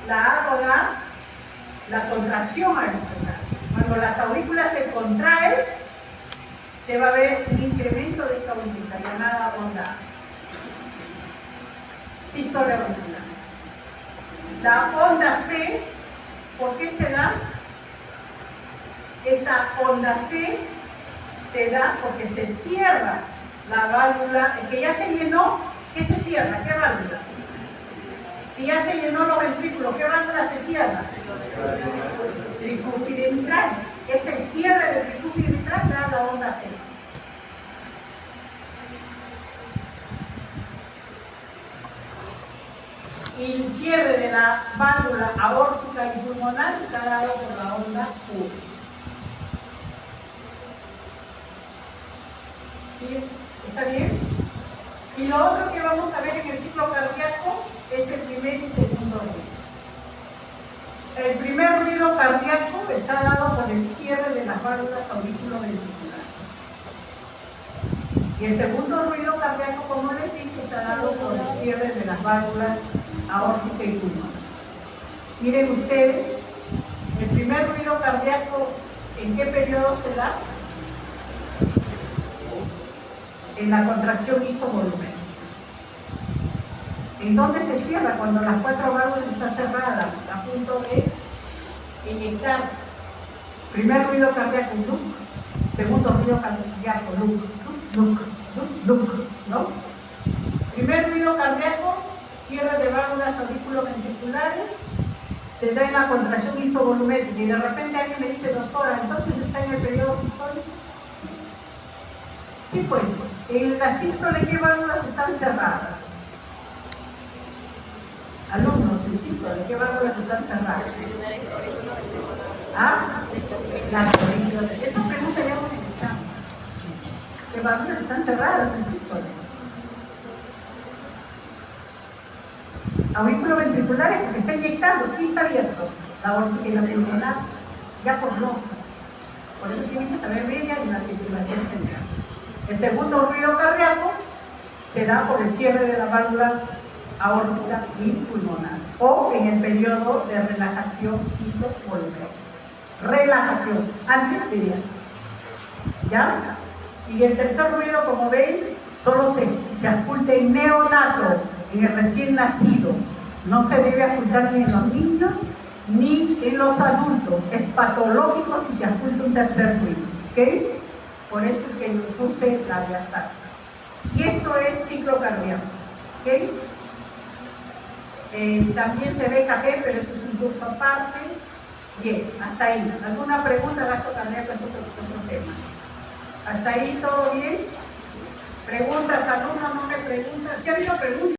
La A lo da la contracción auricular. Cuando las aurículas se contraen, se va a ver un incremento de esta ondita llamada onda sístole auricular. La onda C, ¿por qué se da? Esta onda C se da porque se cierra la válvula, el que ya se llenó, ¿qué se cierra? ¿Qué válvula? Si ya se llenó los ventrículos, ¿qué válvula se cierra? Tricúspide mitral. Ese cierre del tricúspide mitral da la onda C. Y el cierre de la válvula aórtica y pulmonar está dado por la onda U. ¿Sí? ¿Está bien? Y lo otro que vamos a ver en el ciclo cardíaco es el primer y segundo ruido. El primer ruido cardíaco está dado por el cierre de las válvulas auriculoventriculares. Y el segundo ruido cardíaco, como les dije, está dado por el cierre de las válvulas aórtica y pulmonar. Miren ustedes, el primer ruido cardíaco, ¿en qué periodo se da? En la contracción isovolumen. ¿En dónde se cierra? Cuando las cuatro válvulas están cerradas, a punto de inyectar. Primer ruido cardíaco, LUC. Segundo ruido cardíaco, LUC, LUC, LUC, LUC, ¿no? Primer ruido cardíaco, cierre de válvulas auriculoventriculares, se da en la contracción isovolumétrica. Y de repente alguien me dice, doctora, ¿entonces está en el periodo sistólico? Sí. Sí, pues, en la sístole, ¿qué válvulas están cerradas? Alumnos, el sístole, ¿qué válvulas están cerradas? ¿Ah? Las auriculares. Esa pregunta ya hemos empezado. ¿Qué válvulas están cerradas en sístole? Auriculoventriculares porque está inyectando, aquí está abierto. La aórtica y la pulmonar, ya por loca. Por eso tienen que saber media y la circulación general. El segundo ruido cardíaco se da por el cierre de la válvula aórtica y pulmonar o en el periodo de relajación isovolumétrica. Relajación, antes de días. ¿Ya? Y el tercer ruido, como ven, solo se oculta en neonato, en el recién nacido. No se debe ocultar ni en los niños ni en los adultos. Es patológico si se oculta un tercer ruido. ¿Ok? Por eso es que yo puse la diastasis. Y esto es ciclo cardíaco. ¿Ok? También se ve EKG, pero eso es un curso aparte. Bien, hasta ahí. ¿Alguna pregunta? Gasto cardíaco es otro tema. ¿Hasta ahí todo bien? ¿Preguntas, alumnos? ¿No me preguntan? ¿Sí ha habido preguntas?